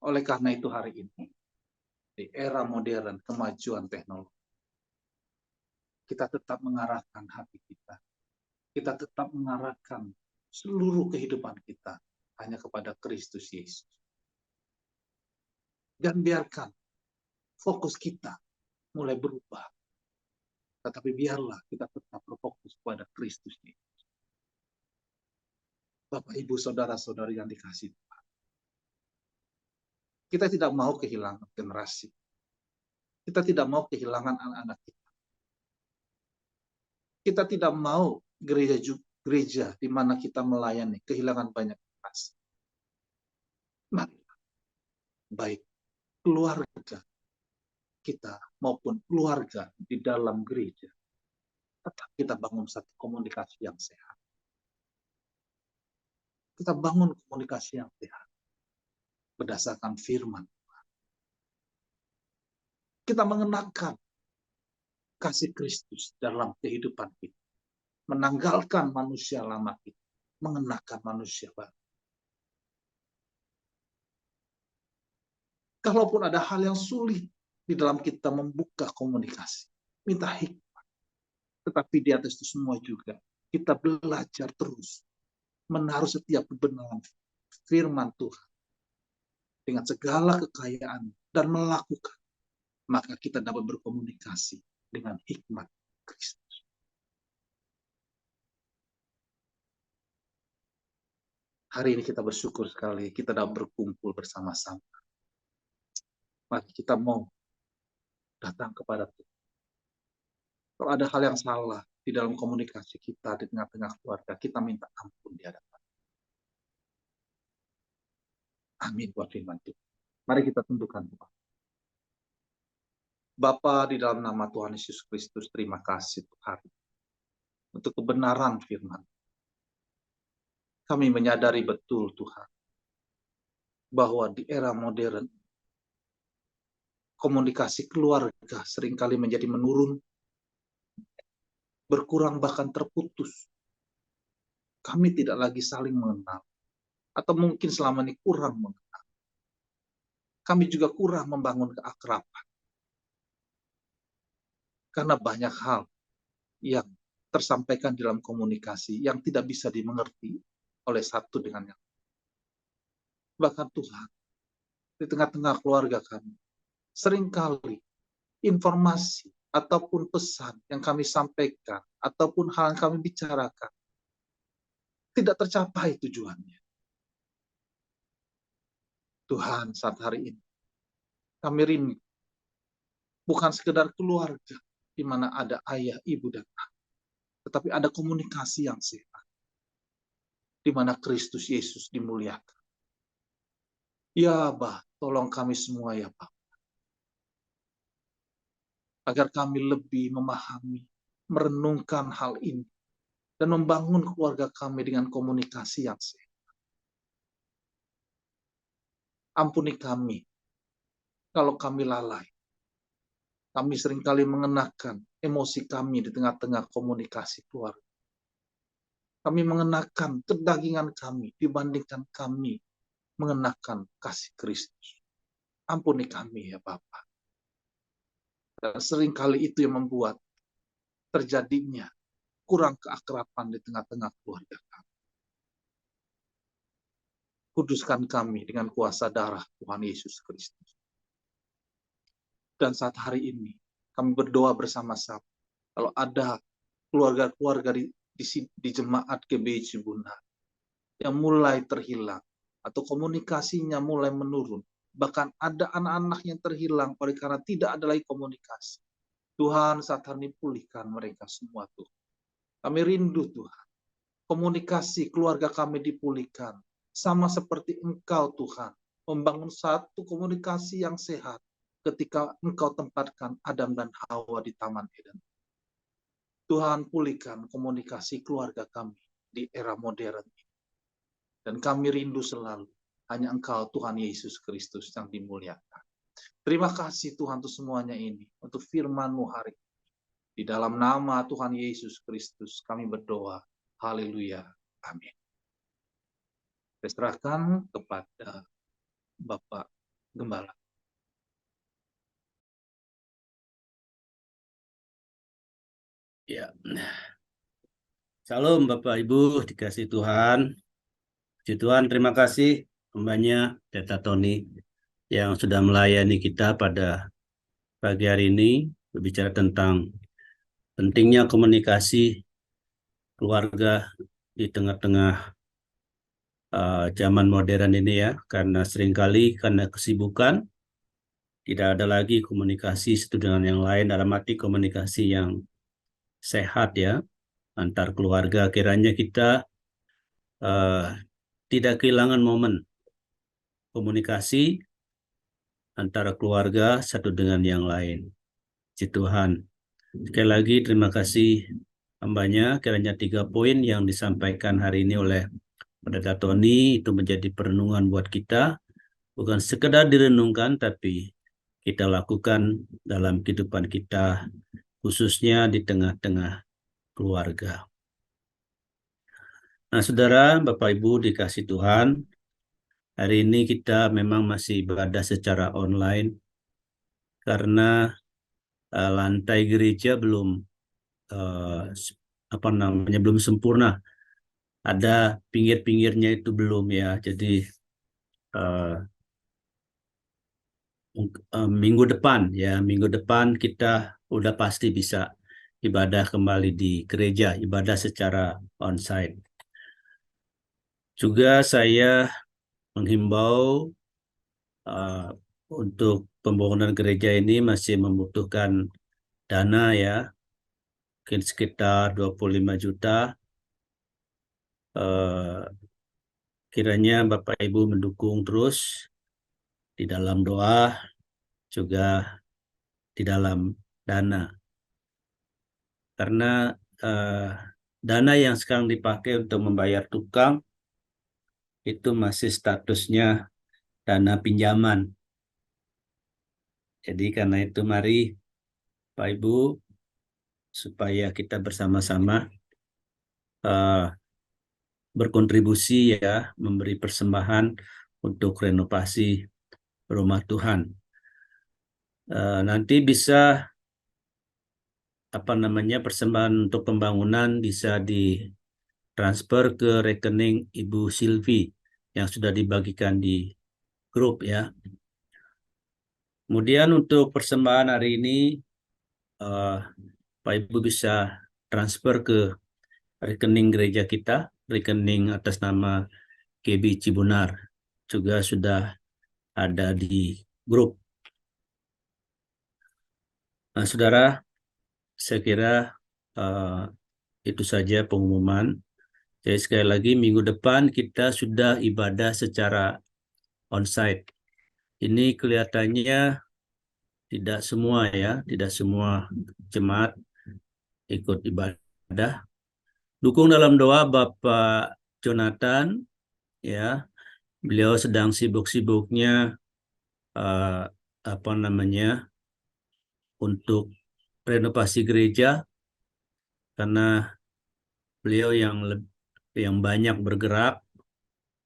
Oleh karena itu hari ini, di era modern kemajuan teknologi, kita tetap mengarahkan hati kita. Kita tetap mengarahkan seluruh kehidupan kita hanya kepada Kristus Yesus. Dan biarkan fokus kita mulai berubah. Tetapi biarlah kita tetap berfokus pada Kristus Yesus. Bapak, Ibu, saudara-saudari yang dikasihi Tuhan. Kita tidak mau kehilangan generasi. Kita tidak mau kehilangan anak-anak kita. Kita tidak mau gereja di mana kita melayani kehilangan banyak generasi. Mari, baik keluarga kita maupun keluarga di dalam gereja, tetap kita bangun satu komunikasi yang sehat. Kita bangun komunikasi yang sehat berdasarkan firman Tuhan. Kita mengenakan kasih Kristus dalam kehidupan kita, menanggalkan manusia lama kita, mengenakan manusia baru. Kalaupun ada hal yang sulit di dalam kita membuka komunikasi, minta hikmah. Tetapi di atas itu semua juga, kita belajar terus menaruh setiap kebenaran firman Tuhan dengan segala kekayaan dan melakukan, maka kita dapat berkomunikasi dengan hikmat Kristus. Hari ini kita bersyukur sekali kita dapat berkumpul bersama-sama. Mari kita mau datang kepada Tuhan. Kalau ada hal yang salah di dalam komunikasi kita di tengah-tengah keluarga, kita minta ampun di hadapan. Amin buat firman Tuhan. Mari kita tundukkan Tuhan. Bapa, di dalam nama Tuhan Yesus Kristus, terima kasih Tuhan untuk kebenaran firman. Kami menyadari betul Tuhan bahwa di era modern komunikasi keluarga seringkali menjadi menurun, berkurang bahkan terputus. Kami tidak lagi saling mengenal, atau mungkin selama ini kurang mengenal. Kami juga kurang membangun keakraban. Karena banyak hal yang tersampaikan dalam komunikasi yang tidak bisa dimengerti oleh satu dengan yang lain. Bahkan Tuhan, di tengah-tengah keluarga kami, seringkali informasi ataupun pesan yang kami sampaikan, ataupun hal yang kami bicarakan, tidak tercapai tujuannya. Tuhan, saat hari ini, kami rindu, bukan sekedar keluarga, di mana ada ayah, ibu, dan anak, tetapi ada komunikasi yang sehat, di mana Kristus Yesus dimuliakan. Ya, Bah, tolong kami semua ya, Pak, agar kami lebih memahami, merenungkan hal ini, dan membangun keluarga kami dengan komunikasi yang sehat. Ampuni kami kalau kami lalai. Kami seringkali mengenakan emosi kami di tengah-tengah komunikasi keluarga. Kami mengenakan kedagingan kami dibandingkan kami mengenakan kasih Kristus. Ampuni kami ya Bapa. Dan seringkali itu yang membuat terjadinya kurang keakraban di tengah-tengah keluarga kami. Kuduskan kami dengan kuasa darah Tuhan Yesus Kristus. Dan saat hari ini kami berdoa bersama-sama. Kalau ada keluarga-keluarga di jemaat GBI Cibunar yang mulai terhilang atau komunikasinya mulai menurun, bahkan ada anak-anak yang terhilang oleh karena tidak ada lagi komunikasi. Tuhan, saat hari ini pulihkan mereka semua Tuhan. Kami rindu Tuhan, komunikasi keluarga kami dipulihkan, sama seperti Engkau Tuhan, membangun satu komunikasi yang sehat ketika Engkau tempatkan Adam dan Hawa di Taman Eden. Tuhan, pulihkan komunikasi keluarga kami di era modern ini. Dan kami rindu selalu hanya Engkau Tuhan Yesus Kristus yang dimuliakan. Terima kasih Tuhan untuk semuanya ini, untuk firman-Mu hari ini. Di dalam nama Tuhan Yesus Kristus kami berdoa. Haleluya. Amin. Saya serahkan kepada Bapak Gembala. Ya. Salam Bapak Ibu, dikasih Tuhan. Puji Tuhan, terima kasih hambanya Pendeta Tony yang sudah melayani kita pada pagi hari ini berbicara tentang pentingnya komunikasi keluarga di tengah-tengah zaman modern ini ya, karena seringkali karena kesibukan tidak ada lagi komunikasi satu dengan yang lain, dalam arti komunikasi yang sehat ya antar keluarga. Kiranya kita tidak kehilangan momen komunikasi antara keluarga satu dengan yang lain. Puji Tuhan. Sekali lagi terima kasih hambanya, kiranya 3 poin yang disampaikan hari ini oleh Pendeta Tony itu menjadi perenungan buat kita, bukan sekedar direnungkan tapi kita lakukan dalam kehidupan kita, khususnya di tengah-tengah keluarga. Nah, saudara, Bapak Ibu dikasih Tuhan, hari ini kita memang masih ibadah secara online karena lantai gereja belum apa namanya belum sempurna. Ada pinggir-pinggirnya itu belum ya. Jadi eh, minggu depan kita udah pasti bisa ibadah kembali di gereja, ibadah secara onsite. Juga saya menghimbau uh, untuk pembangunan gereja ini masih membutuhkan dana ya, mungkin sekitar 25 juta. Uh, Kiranya Bapak Ibu mendukung terus di dalam doa, juga di dalam dana. Karena uh, dana yang sekarang dipakai untuk membayar tukang itu masih statusnya dana pinjaman. Jadi karena itu mari Pak Ibu supaya kita bersama-sama uh, berkontribusi ya, memberi persembahan untuk renovasi rumah Tuhan. Nanti bisa apa namanya persembahan untuk pembangunan bisa ditransfer ke rekening Ibu Silvi yang sudah dibagikan di grup ya. Kemudian untuk persembahan hari ini uh, Pak Ibu bisa transfer ke rekening gereja kita, rekening atas nama KB Cibunar, juga sudah ada di grup. Nah, saudara, saya kira uh, itu saja pengumuman. Jadi sekali lagi minggu depan kita sudah ibadah secara onsite. Ini kelihatannya tidak semua ya, tidak semua jemaat ikut ibadah. Dukung dalam doa Bapak Jonathan ya. Beliau sedang sibuk-sibuknya uh, apa namanya untuk renovasi gereja karena beliau yang banyak bergerak.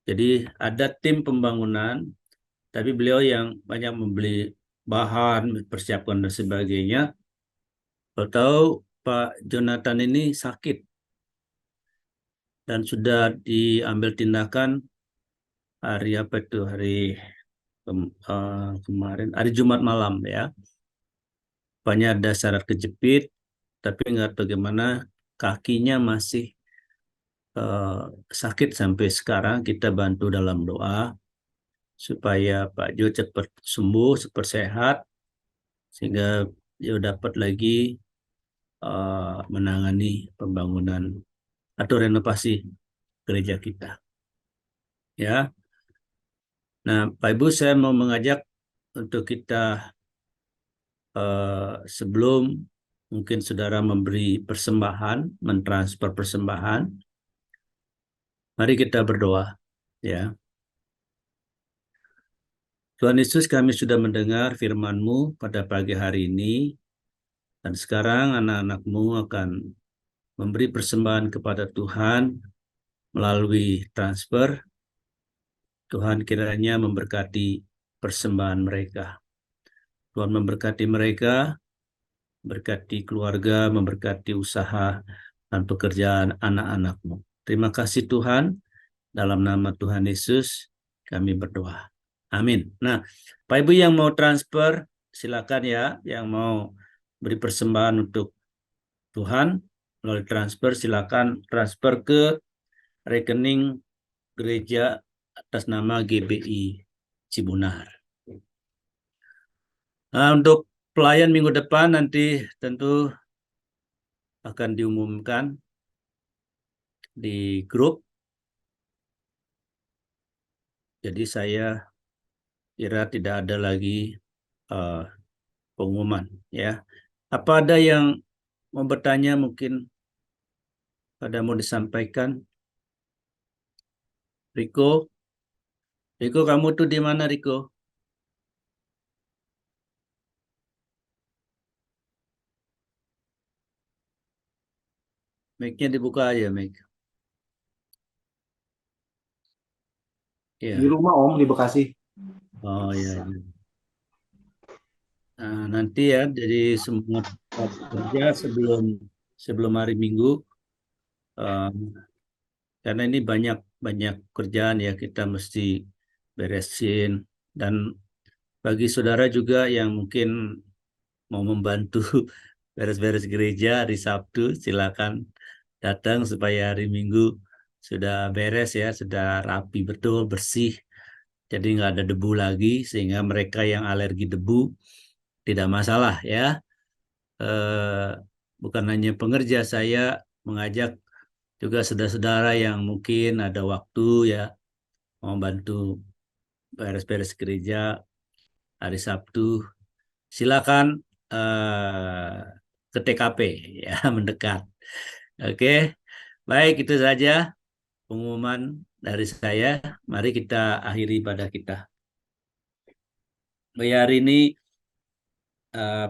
Jadi ada tim pembangunan, tapi beliau yang banyak membeli bahan, persiapkan dan sebagainya. Kalau tahu Pak Jonathan ini sakit dan sudah diambil tindakan hari apa itu kemarin hari Jumat malam ya. Rupanya ada syarat kejepit, tapi nggak tahu bagaimana kakinya masih eh, sakit sampai sekarang. Kita bantu dalam doa supaya Pak Jo cepat sembuh, cepat sehat, sehingga dia dapat lagi menangani pembangunan atau renovasi gereja kita. Ya, nah Pak Ibu saya mau mengajak untuk kita sebelum mungkin saudara memberi persembahan, mentransfer persembahan, mari kita berdoa. Ya, Tuhan Yesus, kami sudah mendengar firman-Mu pada pagi hari ini, dan sekarang anak-anak-Mu akan memberi persembahan kepada Tuhan melalui transfer. Tuhan kiranya memberkati persembahan mereka. Tuhan memberkati mereka, berkati keluarga, memberkati usaha dan pekerjaan anak-anak-Mu. Terima kasih Tuhan, dalam nama Tuhan Yesus kami berdoa. Amin. Nah, Pak Ibu yang mau transfer, silakan ya. Yang mau beri persembahan untuk Tuhan, melalui transfer, silakan transfer ke rekening gereja atas nama GBI Cibunar. Nah, untuk pelayan minggu depan nanti tentu akan diumumkan di grup. Jadi saya kira tidak ada lagi uh, pengumuman ya. Apa ada yang mau bertanya mungkin ada mau disampaikan? Riko, Riko kamu tuh di mana Riko? Mic-nya dibuka aja mic. Di Ya. rumah Om, di Bekasi. Oh ya, ya. Nah, nanti ya, jadi semangat kerja sebelum sebelum hari Minggu, eh, karena ini banyak banyak kerjaan ya kita mesti beresin. Dan bagi saudara juga yang mungkin mau membantu beres-beres gereja hari Sabtu, silakan datang supaya hari Minggu sudah beres ya, sudah rapi betul, bersih. Jadi nggak ada debu lagi, sehingga mereka yang alergi debu tidak masalah ya. Eh, Bukan hanya pengerja, saya mengajak juga saudara-saudara yang mungkin ada waktu ya, mau bantu beres-beres gereja hari Sabtu. Silakan eh, ke TKP ya, mendekat. Oke, baik itu saja pengumuman dari saya. Mari kita akhiri ibadah kita. Baik, hari ini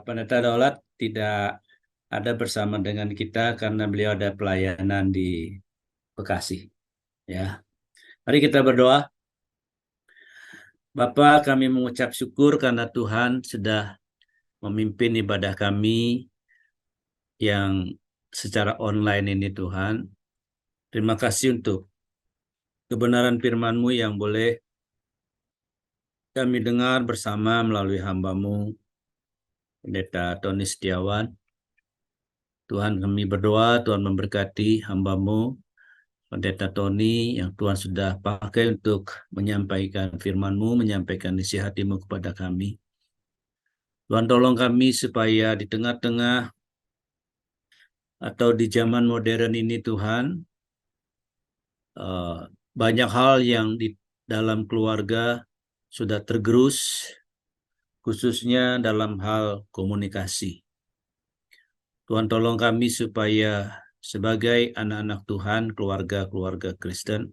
Pendeta Daulat tidak ada bersama dengan kita karena beliau ada pelayanan di Bekasi. Ya, mari kita berdoa. Bapa, kami mengucap syukur karena Tuhan sudah memimpin ibadah kami yang secara online ini, Tuhan. Terima kasih untuk kebenaran firman-Mu yang boleh kami dengar bersama melalui hamba-Mu, Pendeta Tony Setiawan. Tuhan, kami berdoa, Tuhan memberkati hamba-Mu, Pendeta Tony, yang Tuhan sudah pakai untuk menyampaikan firman-Mu, menyampaikan isi hati-Mu kepada kami. Tuhan, tolong kami supaya di tengah-tengah atau di zaman modern ini, Tuhan, banyak hal yang di dalam keluarga sudah tergerus, khususnya dalam hal komunikasi. Tuhan, tolong kami supaya sebagai anak-anak Tuhan, keluarga-keluarga Kristen,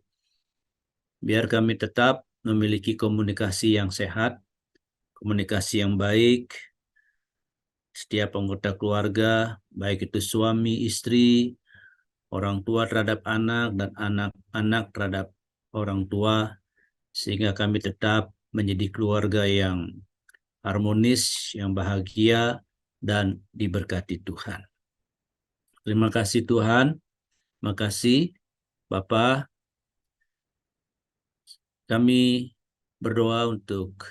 biar kami tetap memiliki komunikasi yang sehat, komunikasi yang baik, setiap anggota keluarga, baik itu suami, istri, orang tua terhadap anak, dan anak-anak terhadap orang tua, sehingga kami tetap menjadi keluarga yang harmonis, yang bahagia, dan diberkati Tuhan. Terima kasih Tuhan, terima kasih Bapa. Kami berdoa untuk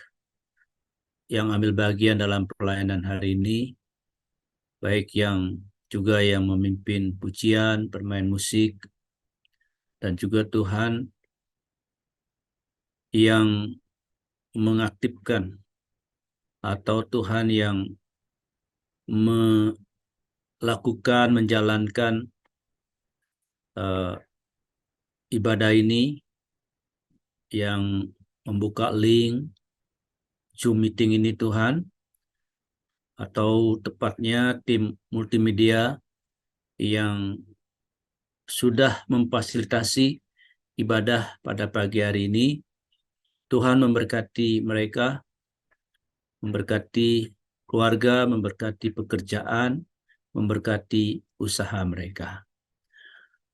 yang ambil bagian dalam pelayanan hari ini, baik yang juga yang memimpin pujian, bermain musik, dan juga Tuhan yang mengaktifkan atau Tuhan yang melakukan, menjalankan ibadah ini, yang membuka link Zoom meeting ini Tuhan, atau tepatnya tim multimedia yang sudah memfasilitasi ibadah pada pagi hari ini. Tuhan memberkati mereka, memberkati keluarga, memberkati pekerjaan, memberkati usaha mereka.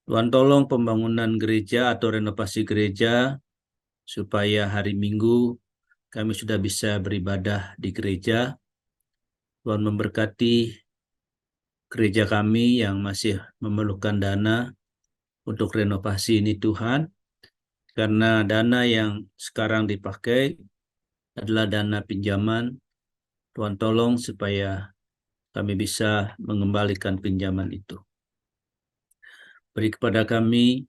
Tuhan, tolong pembangunan gereja atau renovasi gereja supaya hari Minggu kami sudah bisa beribadah di gereja. Tuhan memberkati gereja kami yang masih memerlukan dana untuk renovasi ini Tuhan, karena dana yang sekarang dipakai adalah dana pinjaman. Tuhan, tolong supaya kami bisa mengembalikan pinjaman itu. Beri kepada kami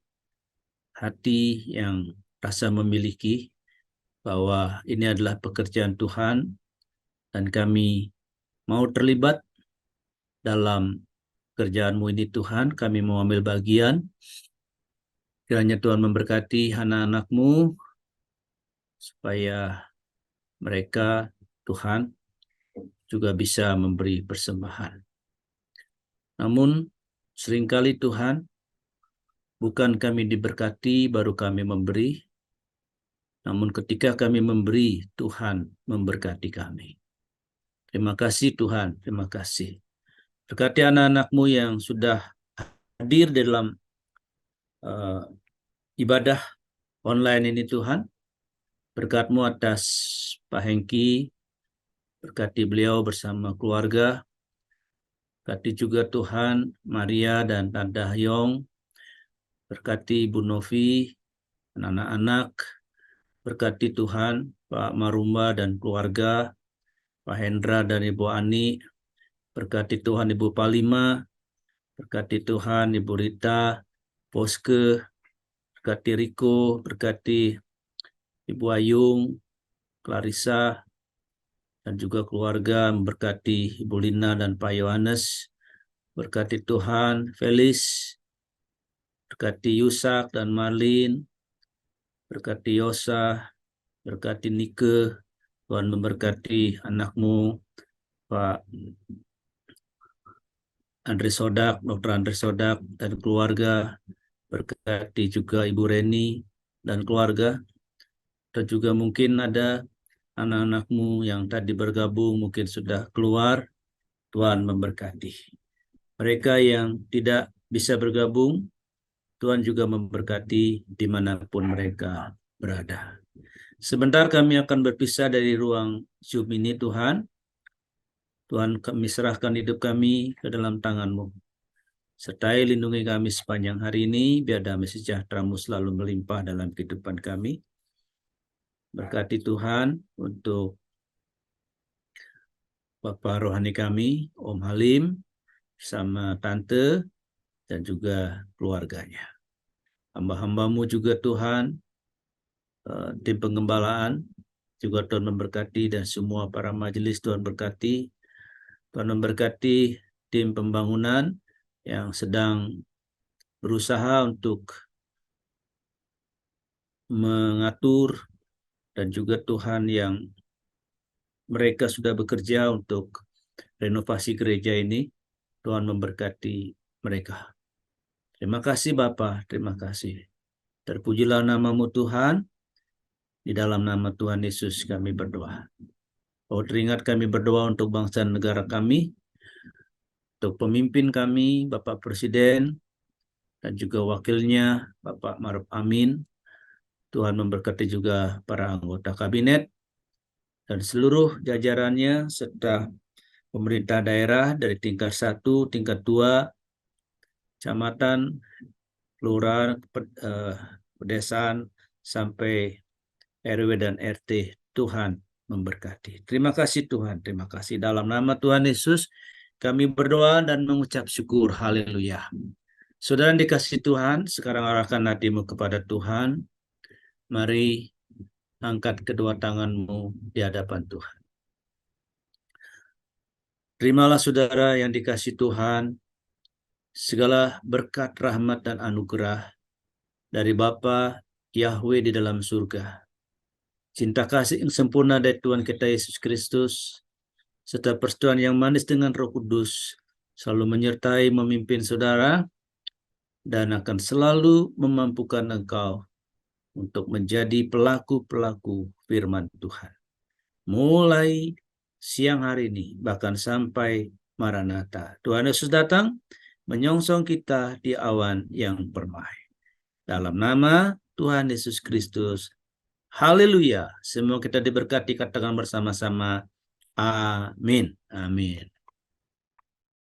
hati yang rasa memiliki bahwa ini adalah pekerjaan Tuhan dan kami mau terlibat dalam kerjaan-Mu ini Tuhan. Kami mau ambil bagian. Kiranya Tuhan memberkati anak-anak-Mu supaya mereka, Tuhan, juga bisa memberi persembahan. Namun seringkali Tuhan, bukan kami diberkati baru kami memberi, namun ketika kami memberi, Tuhan memberkati kami. Terima kasih Tuhan, terima kasih. Berkati anak-anak-Mu yang sudah hadir dalam ibadah online ini Tuhan. Berkat-Mu atas Pak Hengki, berkati beliau bersama keluarga, berkati juga Tuhan Maria dan Tante Hyong, berkati Ibu Novi dan anak-anak, berkati Tuhan Pak Marumba dan keluarga, Pak Hendra dan Ibu Ani, berkati Tuhan Ibu Palima, berkati Tuhan Ibu Rita, Boske, berkati Riko, berkati Ibu Ayung, Clarissa, dan juga keluarga, memberkati Ibu Lina dan Pak Yohanes, berkati Tuhan Felis, berkati Yusak dan Marlin, berkati Yosa, berkati Nike, Tuhan memberkati anakmu, Pak Andre Sodak, Dr. Andre Sodak, dan keluarga, berkati juga Ibu Reni dan keluarga, dan juga mungkin ada anak-anakmu yang tadi bergabung, mungkin sudah keluar, Tuhan memberkati. Mereka yang tidak bisa bergabung, Tuhan juga memberkati dimanapun mereka berada. Sebentar kami akan berpisah dari ruang Zoom ini, Tuhan. Tuhan, kami serahkan hidup kami ke dalam tangan-Mu. Sertai lindungi kami sepanjang hari ini, biar damai sejahtera-Mu selalu melimpah dalam kehidupan kami. Berkati Tuhan untuk Bapak rohani kami, Om Halim, sama Tante, dan juga keluarganya. Hamba-hamba-Mu juga Tuhan, tim pengembalaan, juga Tuhan memberkati, dan semua para majelis Tuhan berkati. Tuhan memberkati tim pembangunan yang sedang berusaha untuk mengatur, dan juga Tuhan yang mereka sudah bekerja untuk renovasi gereja ini. Tuhan memberkati mereka. Terima kasih Bapa, terima kasih. Terpujilah nama-Mu Tuhan. Di dalam nama Tuhan Yesus kami berdoa. Oh, teringat kami berdoa untuk bangsa dan negara kami, untuk pemimpin kami, Bapak Presiden, dan juga wakilnya, Bapak Maruf Amin. Tuhan memberkati juga para anggota kabinet, dan seluruh jajarannya, serta pemerintah daerah dari tingkat 1, tingkat 2, kecamatan, kelurahan, pedesaan, sampai RW dan RT. Tuhan memberkati. Terima kasih Tuhan, terima kasih. Dalam nama Tuhan Yesus, kami berdoa dan mengucap syukur. Haleluya. Saudara yang dikasihi Tuhan, sekarang arahkan hatimu kepada Tuhan. Mari angkat kedua tanganmu di hadapan Tuhan. Terimalah saudara yang dikasihi Tuhan, segala berkat, rahmat, dan anugerah dari Bapa Yahweh di dalam surga. Cinta kasih yang sempurna dari Tuhan kita Yesus Kristus, serta persetujuan yang manis dengan Roh Kudus, selalu menyertai, memimpin saudara, dan akan selalu memampukan engkau untuk menjadi pelaku-pelaku firman Tuhan. Mulai siang hari ini, bahkan sampai Maranatha. Tuhan Yesus datang, menyongsong kita di awan yang permai. Dalam nama Tuhan Yesus Kristus, haleluya. Semua kita diberkati, katakan bersama-sama, amin. Amin.